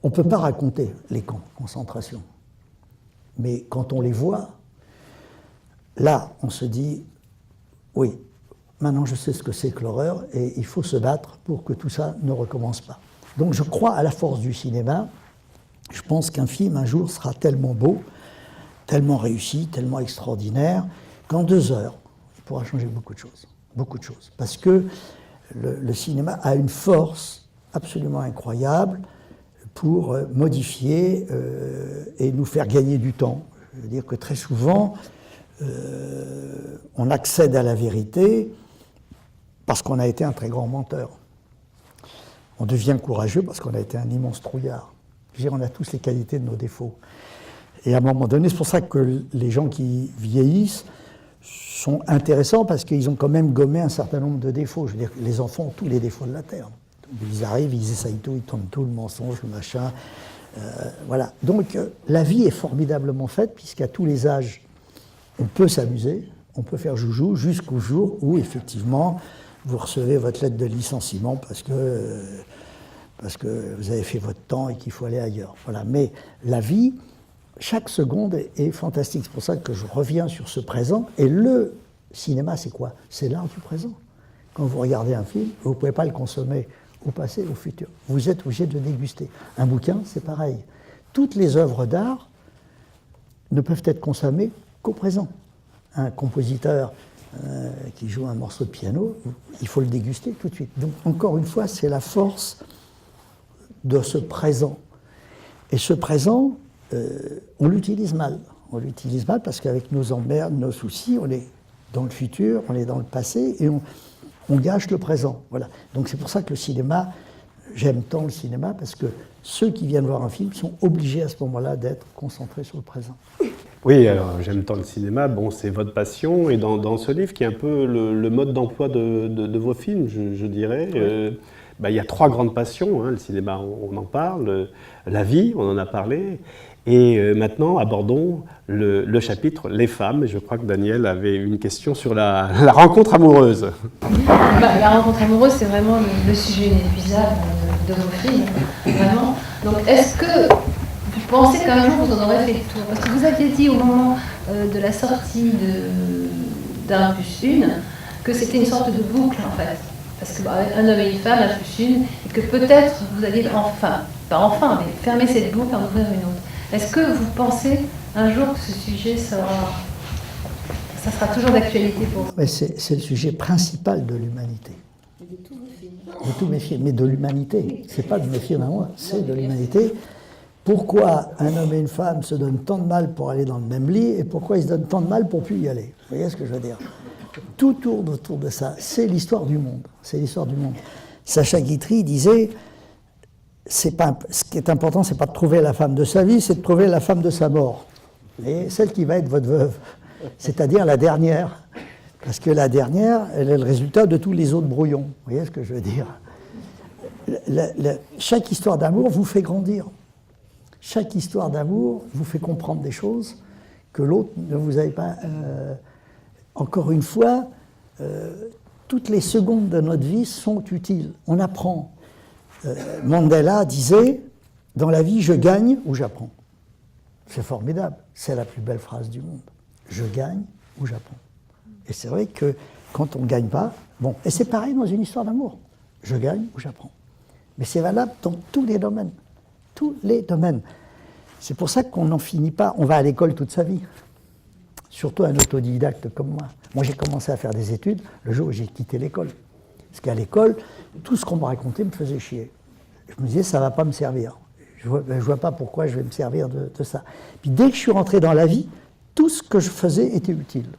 on ne peut pas raconter les camps de concentration. Mais quand on les voit, là, on se dit, oui, maintenant je sais ce que c'est que l'horreur, et il faut se battre pour que tout ça ne recommence pas. Donc je crois à la force du cinéma. Je pense qu'un film, un jour, sera tellement beau, tellement réussi, tellement extraordinaire, qu'en 2 heures, il pourra changer beaucoup de choses. Beaucoup de choses. Parce que le cinéma a une force absolument incroyable pour modifier et nous faire gagner du temps. Je veux dire que très souvent, on accède à la vérité parce qu'on a été un très grand menteur. On devient courageux parce qu'on a été un immense trouillard. Je veux dire, on a tous les qualités de nos défauts. Et à un moment donné, c'est pour ça que les gens qui vieillissent sont intéressants parce qu'ils ont quand même gommé un certain nombre de défauts. Je veux dire, les enfants ont tous les défauts de la Terre. Ils arrivent, ils essayent tout, ils tournent tout, le mensonge, le machin. Voilà. Donc la vie est formidablement faite puisqu'à tous les âges, on peut s'amuser, on peut faire joujou jusqu'au jour où effectivement vous recevez votre lettre de licenciement parce que vous avez fait votre temps et qu'il faut aller ailleurs. Voilà. Mais la vie, chaque seconde est fantastique. C'est pour ça que je reviens sur ce présent. Et le cinéma, c'est quoi? C'est l'art du présent. Quand vous regardez un film, vous ne pouvez pas le consommer au passé, au futur. Vous êtes obligé de le déguster. Un bouquin, c'est pareil. Toutes les œuvres d'art ne peuvent être consommées qu'au présent. Un compositeur qui joue un morceau de piano, il faut le déguster tout de suite. Donc, encore une fois, c'est la force de ce présent. Et ce présent, on l'utilise mal. On l'utilise mal parce qu'avec nos emmerdes, nos soucis, on est dans le futur, on est dans le passé et on gâche le présent. Voilà. Donc c'est pour ça que le cinéma, j'aime tant le cinéma, parce que ceux qui viennent voir un film sont obligés à ce moment-là d'être concentrés sur le présent. Oui, alors j'aime tant le cinéma, bon, c'est votre passion, et dans ce livre qui est un peu le mode d'emploi de vos films, je dirais, il y a 3 grandes passions, hein, le cinéma, on en parle, la vie, on en a parlé, et maintenant abordons le chapitre Les femmes. Je crois que Daniel avait une question sur la rencontre amoureuse. La rencontre amoureuse, c'est vraiment le sujet inépuisable de vos films, vraiment. Donc est-ce que vous pensez qu'un jour vous en aurez fait le tour? Parce que vous aviez dit au moment de la sortie d'Un plus une que c'était une sorte de boucle en fait. Parce qu'un homme et une femme, un plus une, et que peut-être vous alliez mais fermer cette boucle et en ouvrir une autre. Est-ce que vous pensez un jour que ce sujet ça sera toujours d'actualité pour vous? C'est le sujet principal de l'humanité. De tous vos films. De tous mes films, mais de l'humanité. C'est pas de mes films à moi, c'est de l'humanité. Pourquoi un homme et une femme se donnent tant de mal pour aller dans le même lit et pourquoi ils se donnent tant de mal pour plus y aller? Vous voyez ce que je veux dire? Tout tourne autour de ça. C'est l'histoire du monde. C'est l'histoire du monde. Sacha Guitry disait, ce qui est important, c'est pas de trouver la femme de sa vie, c'est de trouver la femme de sa mort. Et celle qui va être votre veuve, c'est-à-dire la dernière. Parce que la dernière, elle est le résultat de tous les autres brouillons. Vous voyez ce que je veux dire? Chaque histoire d'amour vous fait grandir. Chaque histoire d'amour vous fait comprendre des choses que l'autre ne vous avait pas... Encore une fois, toutes les secondes de notre vie sont utiles. On apprend. Mandela disait, dans la vie, je gagne ou j'apprends. C'est formidable. C'est la plus belle phrase du monde. Je gagne ou j'apprends. Et c'est vrai que quand on ne gagne pas, bon, et c'est pareil dans une histoire d'amour. Je gagne ou j'apprends. Mais c'est valable dans tous les domaines. Tous les domaines. C'est pour ça qu'on n'en finit pas. On va à l'école toute sa vie. Surtout un autodidacte comme moi. Moi, j'ai commencé à faire des études le jour où j'ai quitté l'école. Parce qu'à l'école, tout ce qu'on me racontait me faisait chier. Je me disais, ça ne va pas me servir. Je ne vois pas pourquoi je vais me servir de ça. Puis dès que je suis rentré dans la vie, tout ce que je faisais était utile.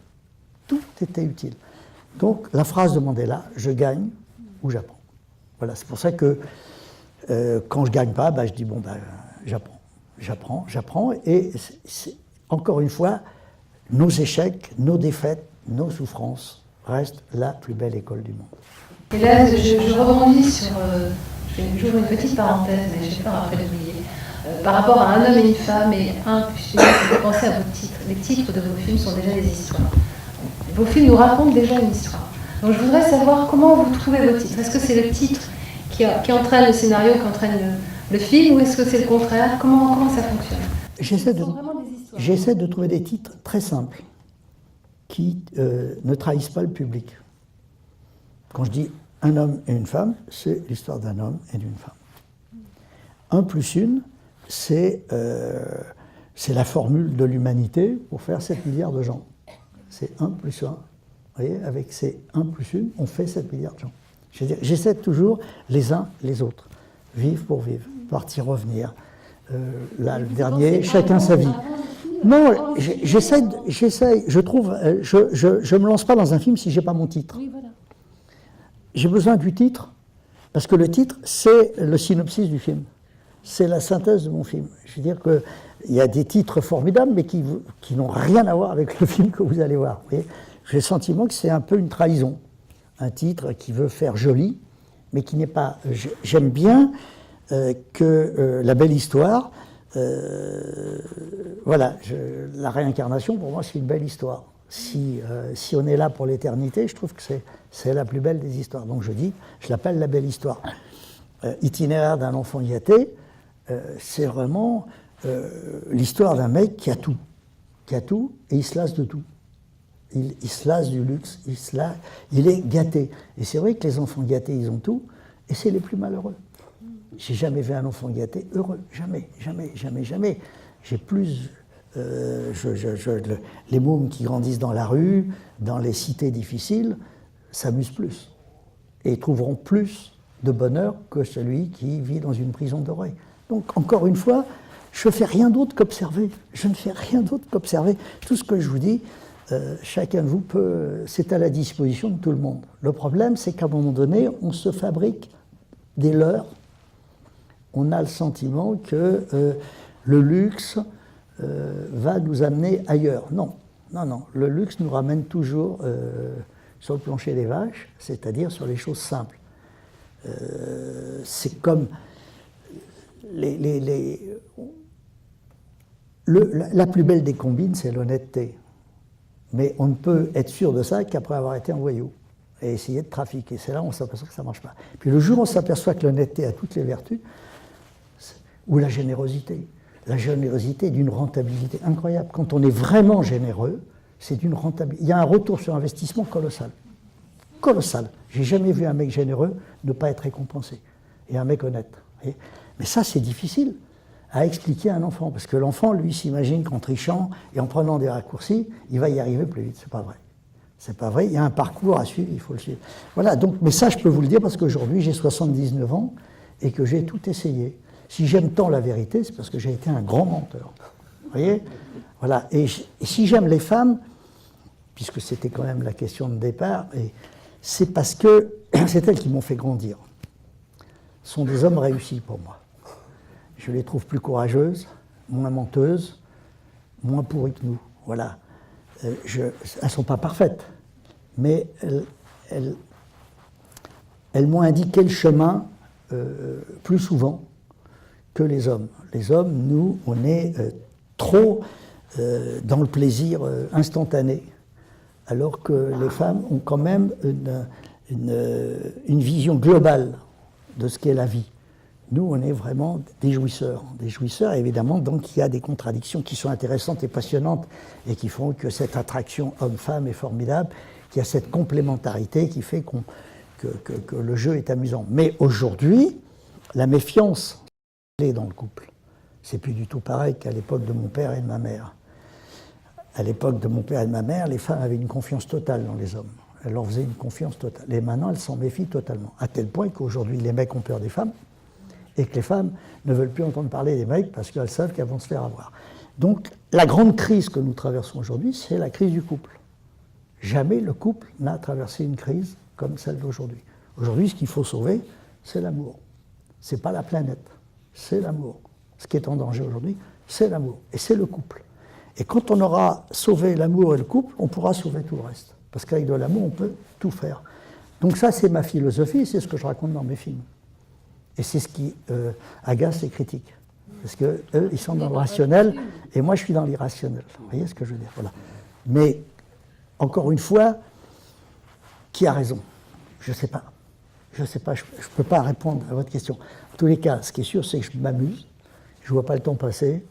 Tout était utile. Donc, la phrase de Mandela, je gagne ou j'apprends. Voilà, c'est pour ça que quand je ne gagne pas, je dis, j'apprends. Et encore une fois, nos échecs, nos défaites, nos souffrances restent la plus belle école du monde. Et là, je rebondis sur... j'ouvre une petite parenthèse, mais j'ai peur après d'oublier. par rapport à un homme et une femme et un plus une, c'est de penser à vos titres. Les titres de vos films sont déjà des histoires. Vos films nous racontent déjà une histoire. Donc je voudrais savoir comment vous trouvez vos titres. Est-ce que c'est le titre qui entraîne le scénario, qui entraîne le film, ou est-ce que c'est le contraire? Comment ça fonctionne? J'essaie de trouver des titres très simples qui ne trahissent pas le public. Quand je dis un homme et une femme, c'est l'histoire d'un homme et d'une femme. 1 plus 1, c'est la formule de l'humanité pour faire 7 milliards de gens. C'est 1 plus 1. Vous voyez, avec ces 1 plus 1, on fait 7 milliards de gens. J'essaie toujours les uns les autres. Vivre pour vivre, partir, revenir. Là, le dernier, chacun sa vie. Non, j'essaie, je trouve, je me lance pas dans un film si j'ai pas mon titre. Oui, voilà. J'ai besoin du titre, parce que le titre, c'est le synopsis du film. C'est la synthèse de mon film. Je veux dire qu'il y a des titres formidables, mais qui n'ont rien à voir avec le film que vous allez voir. Vous voyez, j'ai le sentiment que c'est un peu une trahison. Un titre qui veut faire joli, mais qui n'est pas... J'aime bien que la belle histoire... voilà, la réincarnation, pour moi, c'est une belle histoire. Si on est là pour l'éternité, je trouve que c'est la plus belle des histoires. Donc je l'appelle la belle histoire. Itinéraire d'un enfant gâté, c'est vraiment l'histoire d'un mec qui a tout, et il se lasse de tout. Il se lasse du luxe, il est gâté. Et c'est vrai que les enfants gâtés, ils ont tout, et c'est les plus malheureux. J'ai jamais vu un enfant gâté heureux, jamais, jamais, jamais, jamais. J'ai plus... les mômes qui grandissent dans la rue, dans les cités difficiles, s'amusent plus. Et trouveront plus de bonheur que celui qui vit dans une prison dorée. Donc, encore une fois, je ne fais rien d'autre qu'observer. Je ne fais rien d'autre qu'observer. Tout ce que je vous dis, chacun de vous c'est à la disposition de tout le monde. Le problème, c'est qu'à un moment donné, on se fabrique des leurres. On a le sentiment que le luxe va nous amener ailleurs. Non, non, non. Le luxe nous ramène toujours sur le plancher des vaches, c'est-à-dire sur les choses simples. C'est comme la plus belle des combines, c'est l'honnêteté. Mais on ne peut être sûr de ça qu'après avoir été un voyou et essayer de trafiquer. C'est là où on s'aperçoit que ça ne marche pas. Puis le jour où on s'aperçoit que l'honnêteté a toutes les vertus, ou la générosité d'une rentabilité incroyable. Quand on est vraiment généreux, c'est d'une rentabilité. Il y a un retour sur investissement colossal. Colossal. J'ai jamais vu un mec généreux ne pas être récompensé. Et un mec honnête. Voyez. Mais ça, c'est difficile à expliquer à un enfant. Parce que l'enfant, lui, s'imagine qu'en trichant et en prenant des raccourcis, il va y arriver plus vite. C'est pas vrai. C'est pas vrai. Il y a un parcours à suivre, il faut le suivre. Voilà. Donc, mais ça, je peux vous le dire parce qu'aujourd'hui, j'ai 79 ans et que j'ai tout essayé. Si j'aime tant la vérité, c'est parce que j'ai été un grand menteur. Vous voyez? Voilà. Et si j'aime les femmes, puisque c'était quand même la question de départ, c'est parce que c'est elles qui m'ont fait grandir. Ce sont des hommes réussis pour moi. Je les trouve plus courageuses, moins menteuses, moins pourries que nous. Voilà. Elles ne sont pas parfaites, mais elles m'ont indiqué le chemin plus souvent que les hommes. Les hommes, nous, on est trop dans le plaisir instantané, alors que les femmes ont quand même une vision globale de ce qu'est la vie. Nous, on est vraiment des jouisseurs, évidemment, donc il y a des contradictions qui sont intéressantes et passionnantes et qui font que cette attraction homme-femme est formidable, qu'il y a cette complémentarité qui fait que le jeu est amusant. Mais aujourd'hui, la méfiance dans le couple. C'est plus du tout pareil qu'à l'époque de mon père et de ma mère. À l'époque de mon père et de ma mère, les femmes avaient une confiance totale dans les hommes. Elles leur faisaient une confiance totale. Et maintenant, elles s'en méfient totalement. À tel point qu'aujourd'hui, les mecs ont peur des femmes et que les femmes ne veulent plus entendre parler des mecs parce qu'elles savent qu'elles vont se faire avoir. Donc, la grande crise que nous traversons aujourd'hui, c'est la crise du couple. Jamais le couple n'a traversé une crise comme celle d'aujourd'hui. Aujourd'hui, ce qu'il faut sauver, c'est l'amour. C'est pas la planète. C'est l'amour. Ce qui est en danger aujourd'hui, c'est l'amour. Et c'est le couple. Et quand on aura sauvé l'amour et le couple, on pourra sauver tout le reste. Parce qu'avec de l'amour, on peut tout faire. Donc ça, c'est ma philosophie, c'est ce que je raconte dans mes films. Et c'est ce qui agace les critiques. parce qu'eux, ils sont dans le rationnel, et moi, je suis dans l'irrationnel. Vous voyez ce que je veux dire? Voilà. Mais, encore une fois, qui a raison? Je ne sais pas. Je ne sais pas, je ne peux pas répondre à votre question. En tous les cas, ce qui est sûr, c'est que je m'amuse, je ne vois pas le temps passer,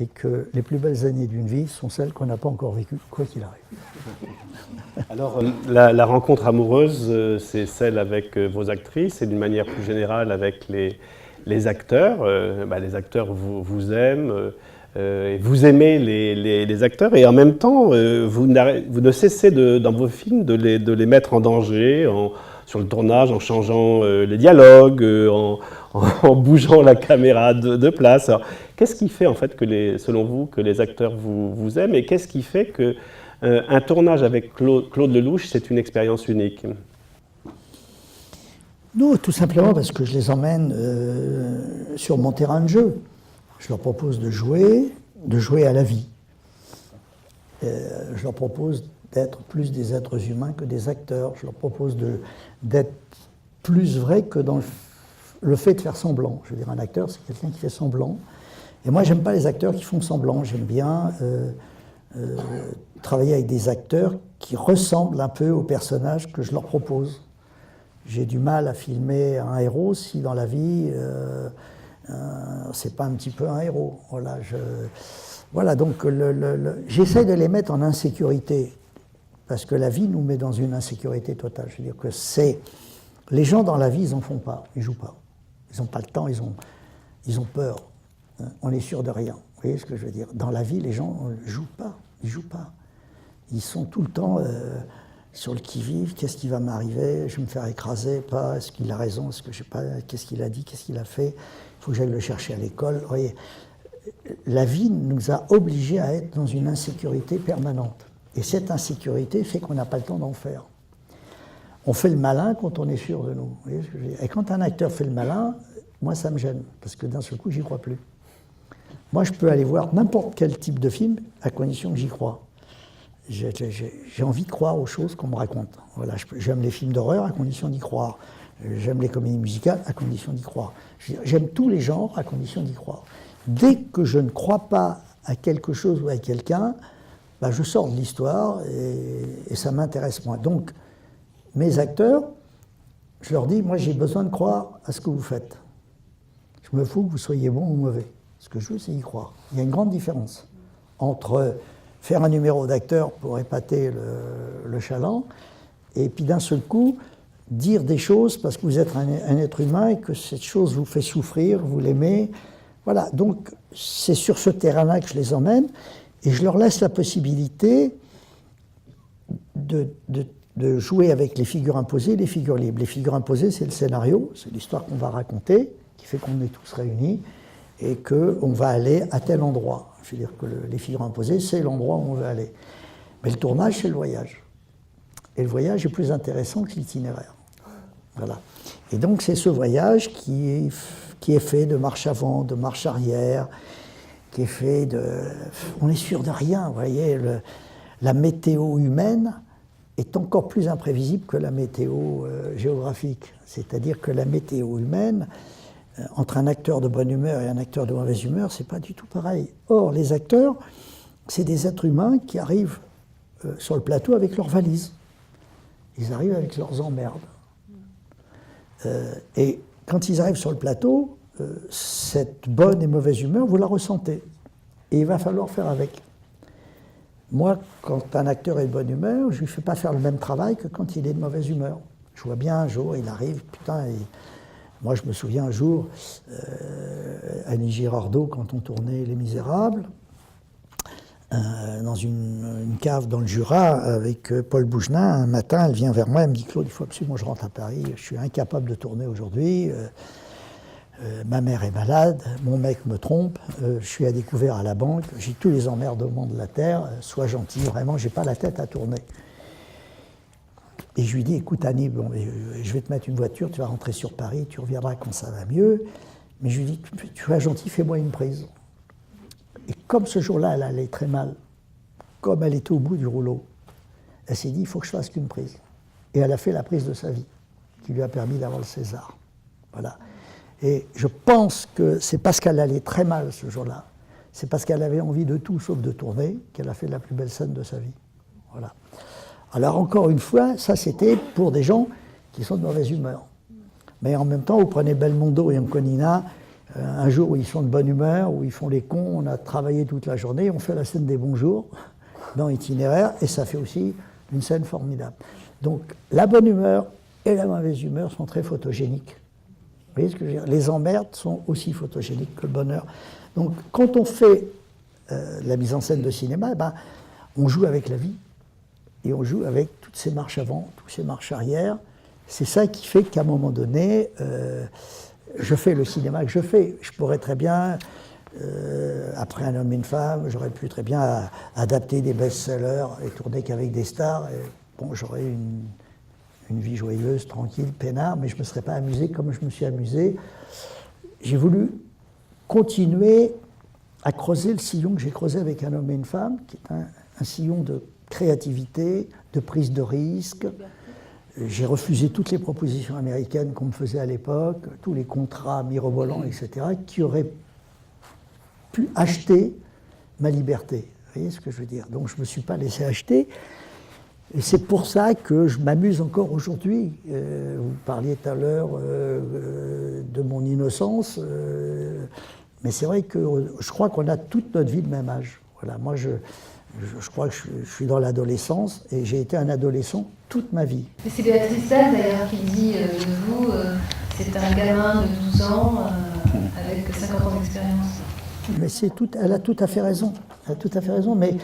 et que les plus belles années d'une vie sont celles qu'on n'a pas encore vécues, quoi qu'il arrive. Alors, la rencontre amoureuse, c'est celle avec vos actrices, et d'une manière plus générale avec les acteurs. Les acteurs vous aiment, et vous aimez les acteurs, et en même temps, vous ne cessez dans vos films de les mettre en danger, sur le tournage, en changeant les dialogues, en bougeant la caméra de place. Alors, qu'est-ce qui fait en fait selon vous, que les acteurs vous aiment, et qu'est-ce qui fait que un tournage avec Claude Lelouch, c'est une expérience unique? Non, tout simplement parce que je les emmène sur mon terrain de jeu. Je leur propose de jouer à la vie. Je leur propose d'être plus des êtres humains que des acteurs. Je leur propose d'être plus vrai que dans le fait de faire semblant. Je veux dire, un acteur, c'est quelqu'un qui fait semblant. Et moi, j'aime pas les acteurs qui font semblant. J'aime bien travailler avec des acteurs qui ressemblent un peu aux personnages que je leur propose. J'ai du mal à filmer un héros si dans la vie, c'est pas un petit peu un héros. Voilà, donc j'essaie de les mettre en insécurité, parce que la vie nous met dans une insécurité totale. Je veux dire que les gens dans la vie, ils en font pas, ils jouent pas. Ils n'ont pas le temps, ils ont peur. On est sûr de rien. Vous voyez ce que je veux dire? Dans la vie, les gens ne jouent pas, ils jouent pas. Ils sont tout le temps sur le qui-vive. Qu'est-ce qui va m'arriver? Je vais me faire écraser, pas? Est-ce qu'il a raison? Est-ce que je sais pas? Qu'est-ce qu'il a dit? Qu'est-ce qu'il a fait? Il faut que j'aille le chercher à l'école. Vous voyez, la vie nous a obligés à être dans une insécurité permanente. Et cette insécurité fait qu'on n'a pas le temps d'en faire. On fait le malin quand on est sûr de nous. Vous voyez ce que je veux dire? Et quand un acteur fait le malin, moi ça me gêne, parce que d'un seul coup, j'y crois plus. Moi, je peux aller voir n'importe quel type de film, à condition que j'y croie. J'ai envie de croire aux choses qu'on me raconte. Voilà, j'aime les films d'horreur à condition d'y croire. J'aime les comédies musicales à condition d'y croire. J'aime tous les genres à condition d'y croire. Dès que je ne crois pas à quelque chose ou à quelqu'un, je sors de l'histoire et ça m'intéresse moins. Donc, mes acteurs, je leur dis, moi j'ai besoin de croire à ce que vous faites. Je me fous que vous soyez bon ou mauvais. Ce que je veux, c'est y croire. Il y a une grande différence entre faire un numéro d'acteur pour épater le chaland, et puis d'un seul coup, dire des choses parce que vous êtes un être humain et que cette chose vous fait souffrir, vous l'aimez. Voilà, donc c'est sur ce terrain-là que je les emmène, et je leur laisse la possibilité de jouer avec les figures imposées et les figures libres. Les figures imposées, c'est le scénario, c'est l'histoire qu'on va raconter, qui fait qu'on est tous réunis, et qu'on va aller à tel endroit. Je veux dire que les figures imposées, c'est l'endroit où on veut aller. Mais le tournage, c'est le voyage. Et le voyage est plus intéressant que l'itinéraire. Voilà. Et donc, c'est ce voyage qui est fait de marche avant, de marche arrière, qui est fait de... On est sûr de rien, vous voyez. La météo humaine est encore plus imprévisible que la météo géographique. C'est-à-dire que la météo humaine, entre un acteur de bonne humeur et un acteur de mauvaise humeur, c'est pas du tout pareil. Or, les acteurs, c'est des êtres humains qui arrivent sur le plateau avec leurs valises. Ils arrivent avec leurs emmerdes. Et quand ils arrivent sur le plateau, cette bonne et mauvaise humeur, vous la ressentez. Et il va falloir faire avec. Moi, quand un acteur est de bonne humeur, je ne lui fais pas faire le même travail que quand il est de mauvaise humeur. Je vois bien un jour, il arrive, putain... Moi, je me souviens un jour, Annie Girardot, quand on tournait Les Misérables, dans une cave dans le Jura, avec Paul Bougenin, un matin, elle vient vers moi, elle me dit « Claude, il faut absolument que je rentre à Paris, je suis incapable de tourner aujourd'hui, ma mère est malade, mon mec me trompe, je suis à découvert à la banque, j'ai tous les emmerdements de la terre, sois gentil, vraiment, j'ai pas la tête à tourner. » Et je lui dis, écoute Annie, bon, je vais te mettre une voiture, tu vas rentrer sur Paris, tu reviendras quand ça va mieux. Mais je lui dis, tu es gentil, fais-moi une prise. Et comme ce jour-là, elle allait très mal, comme elle était au bout du rouleau, elle s'est dit, il faut que je fasse qu'une prise. Et elle a fait la prise de sa vie, qui lui a permis d'avoir le César. Voilà. Et je pense que c'est parce qu'elle allait très mal ce jour-là. C'est parce qu'elle avait envie de tout sauf de tourner qu'elle a fait la plus belle scène de sa vie. Voilà. Alors encore une fois, ça c'était pour des gens qui sont de mauvaise humeur. Mais en même temps, vous prenez Belmondo et Anconina, un jour où ils sont de bonne humeur, où ils font les cons, on a travaillé toute la journée, on fait la scène des bonjours dans Itinéraire, et ça fait aussi une scène formidable. Donc la bonne humeur et la mauvaise humeur sont très photogéniques. Vous voyez ce que je veux dire? Les emmerdes sont aussi photogéniques que le bonheur. Donc quand on fait la mise en scène de cinéma, ben, on joue avec la vie, et on joue avec toutes ces marches avant, toutes ces marches arrière. C'est ça qui fait qu'à un moment donné, je fais le cinéma que je fais. Je pourrais très bien, après Un homme et une femme, j'aurais pu très bien adapter des best-sellers et tourner qu'avec des stars. Et, bon, j'aurais une vie joyeuse, tranquille, peinard, mais je ne me serais pas amusé comme je me suis amusé. J'ai voulu continuer à creuser le sillon que j'ai creusé avec Un homme et une femme, qui est un sillon de créativité, de prise de risque. J'ai refusé toutes les propositions américaines qu'on me faisait à l'époque, tous les contrats mirobolants, etc., qui auraient pu acheter ma liberté. Vous voyez ce que je veux dire? Donc je ne me suis pas laissé acheter. Et c'est pour ça que je m'amuse encore aujourd'hui. Vous parliez tout à l'heure de mon innocence, mais c'est vrai que je crois qu'on a toute notre vie le même âge. Voilà, moi je crois que je suis dans l'adolescence et j'ai été un adolescent toute ma vie. Et c'est Béatrice Dalle d'ailleurs qui dit de vous, c'est un gamin de 12 ans avec 50 ans d'expérience. Mais elle a tout à fait raison. Elle a tout à fait raison, mais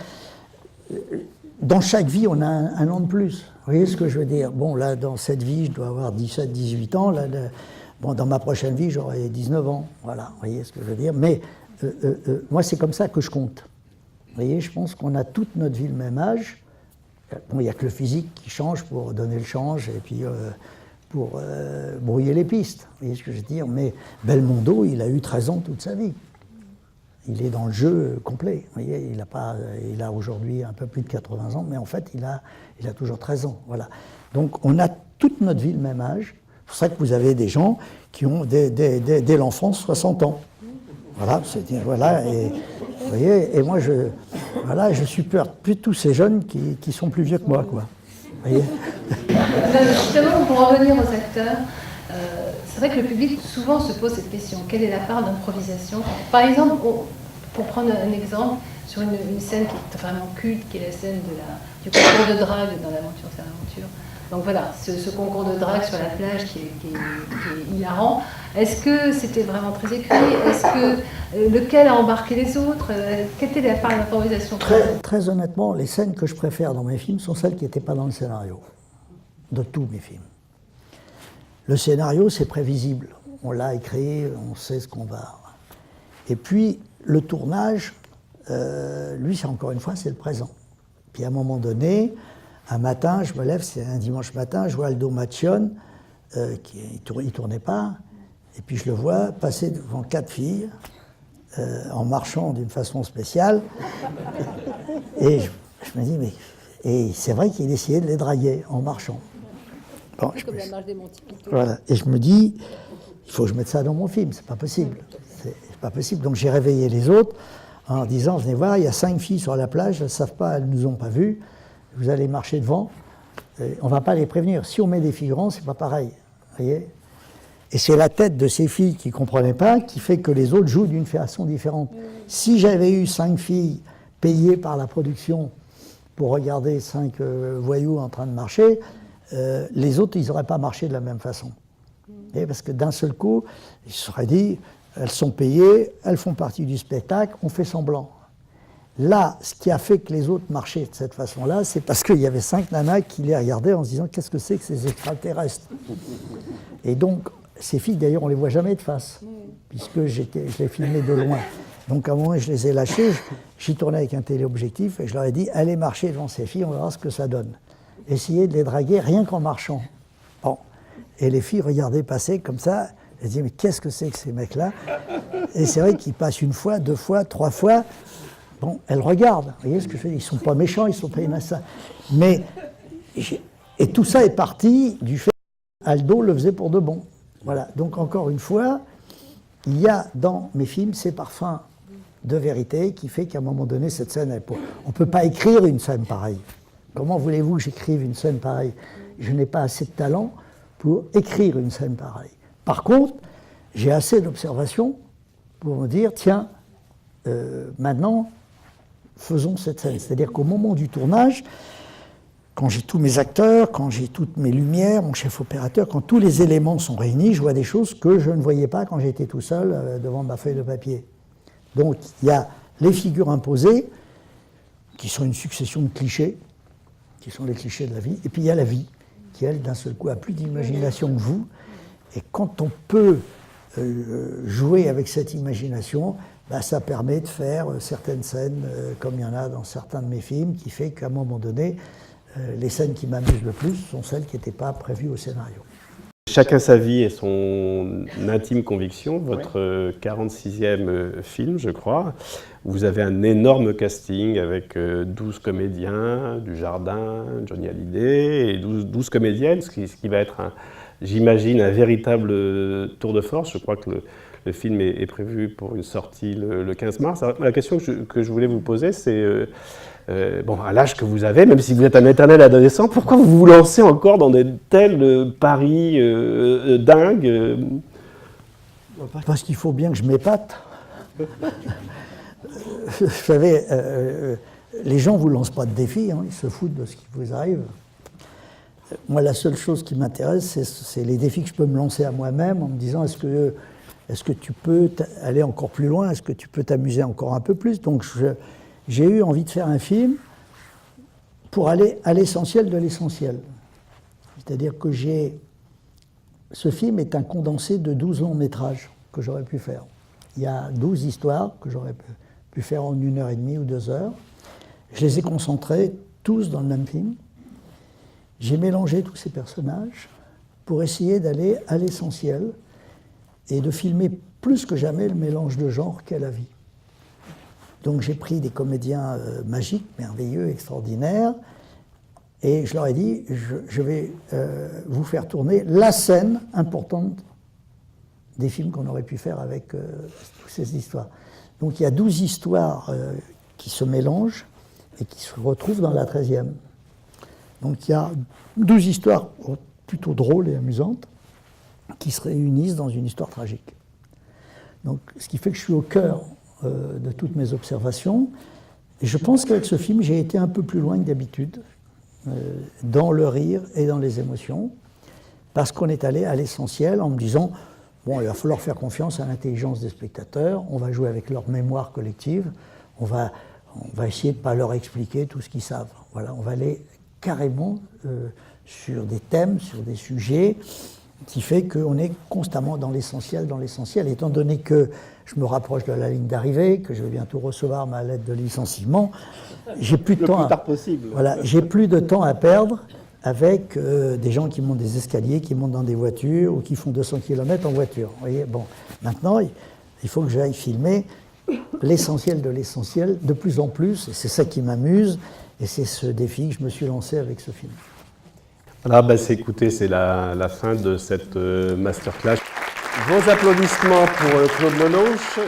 dans chaque vie, on a un an de plus. Vous voyez ce que je veux dire? Bon, là, dans cette vie, je dois avoir 17, 18 ans. Là, bon, dans ma prochaine vie, j'aurai 19 ans. Voilà, vous voyez ce que je veux dire? Mais moi, c'est comme ça que je compte. Vous voyez, je pense qu'on a toute notre vie le même âge. Bon, il n'y a que le physique qui change pour donner le change et puis pour brouiller les pistes. Vous voyez ce que je veux dire? Mais Belmondo, il a eu 13 ans toute sa vie. Il est dans le jeu complet. Vous voyez, il a aujourd'hui un peu plus de 80 ans, mais en fait, il a toujours 13 ans. Voilà. Donc, on a toute notre vie le même âge. C'est pour ça que vous avez des gens qui ont, dès l'enfance, 60 ans. Voilà, voilà, et vous voyez, et moi, je supporte plus tous ces jeunes qui sont plus vieux que moi, quoi. Vous voyez? Justement, pour en revenir aux acteurs, c'est vrai que le public souvent se pose cette question. Quelle est la part d'improvisation? Par exemple, pour prendre un exemple, sur une scène qui est vraiment culte, qui est la scène du concours de drague dans L'aventure, c'est l'aventure. Donc voilà, ce concours de drague sur la plage qui est hilarant. Est-ce que c'était vraiment très écrit? Est-ce que lequel a embarqué les autres? Quelle était la part d'improvisation? Très honnêtement, les scènes que je préfère dans mes films sont celles qui n'étaient pas dans le scénario, de tous mes films. Le scénario, c'est prévisible. On l'a écrit, on sait ce qu'on va... Et puis, le tournage, lui, c'est encore une fois, c'est le présent. Puis à un moment donné, un matin, je me lève, c'est un dimanche matin, je vois Aldo Macione, il tournait pas, et puis je le vois passer devant 4 filles, en marchant d'une façon spéciale, et je me dis, mais... Et c'est vrai qu'il essayait de les draguer en marchant. Bon, comme la marche des Monty Python. Voilà, et je me dis, il faut que je mette ça dans mon film, c'est pas possible. C'est pas possible. Donc j'ai réveillé les autres en disant, venez voir, il y a 5 filles sur la plage, elles ne savent pas, elles ne nous ont pas vus, vous allez marcher devant, on ne va pas les prévenir. Si on met des figurants, c'est pas pareil. Voyez? Et c'est la tête de ces filles qui ne comprenaient pas qui fait que les autres jouent d'une façon différente. Si j'avais eu 5 filles payées par la production pour regarder 5 voyous en train de marcher, les autres, ils n'auraient pas marché de la même façon. Et parce que d'un seul coup, ils se seraient dit, elles sont payées, elles font partie du spectacle, on fait semblant. Là, ce qui a fait que les autres marchaient de cette façon-là, c'est parce qu'il y avait 5 nanas qui les regardaient en se disant, qu'est-ce que c'est que ces extraterrestres? Et donc, ces filles, d'ailleurs, on ne les voit jamais de face, puisque je les filmais de loin. Donc, à un moment, je les ai lâchées, j'y tournais avec un téléobjectif, et je leur ai dit, allez marcher devant ces filles, on verra ce que ça donne. Essayez de les draguer rien qu'en marchant. Bon. Et les filles regardaient passer comme ça, elles disaient, mais qu'est-ce que c'est que ces mecs-là? Et c'est vrai qu'ils passent 1 fois, 2 fois, 3 fois. Bon, elles regardent. Vous voyez ce que je veux dire? Ils ne sont pas méchants, ils ne sont pas innocents. Mais, et tout ça est parti du fait qu'Aldo le faisait pour de bon. Voilà. Donc, encore une fois, il y a dans mes films ces parfums de vérité qui fait qu'à un moment donné, cette scène, on ne peut pas écrire une scène pareille. Comment voulez-vous que j'écrive une scène pareille? Je n'ai pas assez de talent pour écrire une scène pareille. Par contre, j'ai assez d'observation pour me dire, tiens, maintenant, faisons cette scène. C'est-à-dire qu'au moment du tournage, quand j'ai tous mes acteurs, quand j'ai toutes mes lumières, mon chef opérateur, quand tous les éléments sont réunis, je vois des choses que je ne voyais pas quand j'étais tout seul devant ma feuille de papier. Donc il y a les figures imposées, qui sont une succession de clichés, qui sont les clichés de la vie, et puis il y a la vie, qui elle, d'un seul coup, a plus d'imagination que vous. Et quand on peut jouer avec cette imagination, bah, ça permet de faire certaines scènes, comme il y en a dans certains de mes films, qui fait qu'à un moment donné, les scènes qui m'amusent le plus sont celles qui n'étaient pas prévues au scénario. Chacun sa vie et son intime conviction. Votre 46e film, je crois. Vous avez un énorme casting avec 12 comédiens, Dujardin, Johnny Hallyday et 12 comédiennes, ce qui va être, j'imagine, un véritable tour de force. Je crois que le film est prévu pour une sortie le 15 mars. Alors, la question que je voulais vous poser, c'est... bon, à l'âge que vous avez, même si vous êtes un éternel adolescent, pourquoi vous vous lancez encore dans de tels paris dingues Parce qu'il faut bien que je m'épate. Vous savez, les gens ne vous lancent pas de défis, hein, ils se foutent de ce qui vous arrive. Moi, la seule chose qui m'intéresse, c'est les défis que je peux me lancer à moi-même en me disant est-ce que tu peux aller encore plus loin, est-ce que tu peux t'amuser encore un peu plus. Donc, j'ai eu envie de faire un film pour aller à l'essentiel de l'essentiel. C'est-à-dire que ce film est un condensé de 12 longs métrages que j'aurais pu faire. Il y a 12 histoires que j'aurais pu faire en 1h30 ou 2 heures. Je les ai concentrés tous dans le même film. J'ai mélangé tous ces personnages pour essayer d'aller à l'essentiel et de filmer plus que jamais le mélange de genres qu'est la vie. Donc j'ai pris des comédiens magiques, merveilleux, extraordinaires, et je leur ai dit, je vais vous faire tourner la scène importante des films qu'on aurait pu faire avec toutes ces histoires. Donc il y a 12 histoires qui se mélangent et qui se retrouvent dans la 13e. Donc il y a 12 histoires plutôt drôles et amusantes qui se réunissent dans une histoire tragique. Donc ce qui fait que je suis au cœur de toutes mes observations. Et je pense qu'avec ce film, j'ai été un peu plus loin que d'habitude, dans le rire et dans les émotions, parce qu'on est allé à l'essentiel en me disant, bon, il va falloir faire confiance à l'intelligence des spectateurs, on va jouer avec leur mémoire collective, on va essayer de ne pas leur expliquer tout ce qu'ils savent. Voilà, on va aller carrément sur des thèmes, sur des sujets, qui fait qu'on est constamment dans l'essentiel, étant donné que je me rapproche de la ligne d'arrivée, que je vais bientôt recevoir ma lettre de licenciement, j'ai plus de temps j'ai plus de temps à perdre avec des gens qui montent des escaliers, qui montent dans des voitures ou qui font 200 km en voiture. Vous voyez, bon, maintenant, il faut que j'aille filmer l'essentiel de l'essentiel de plus en plus, et c'est ça qui m'amuse, et c'est ce défi que je me suis lancé avec ce film. Voilà, écoutez, c'est la fin de cette masterclass. Vos applaudissements pour Claude Lelouch.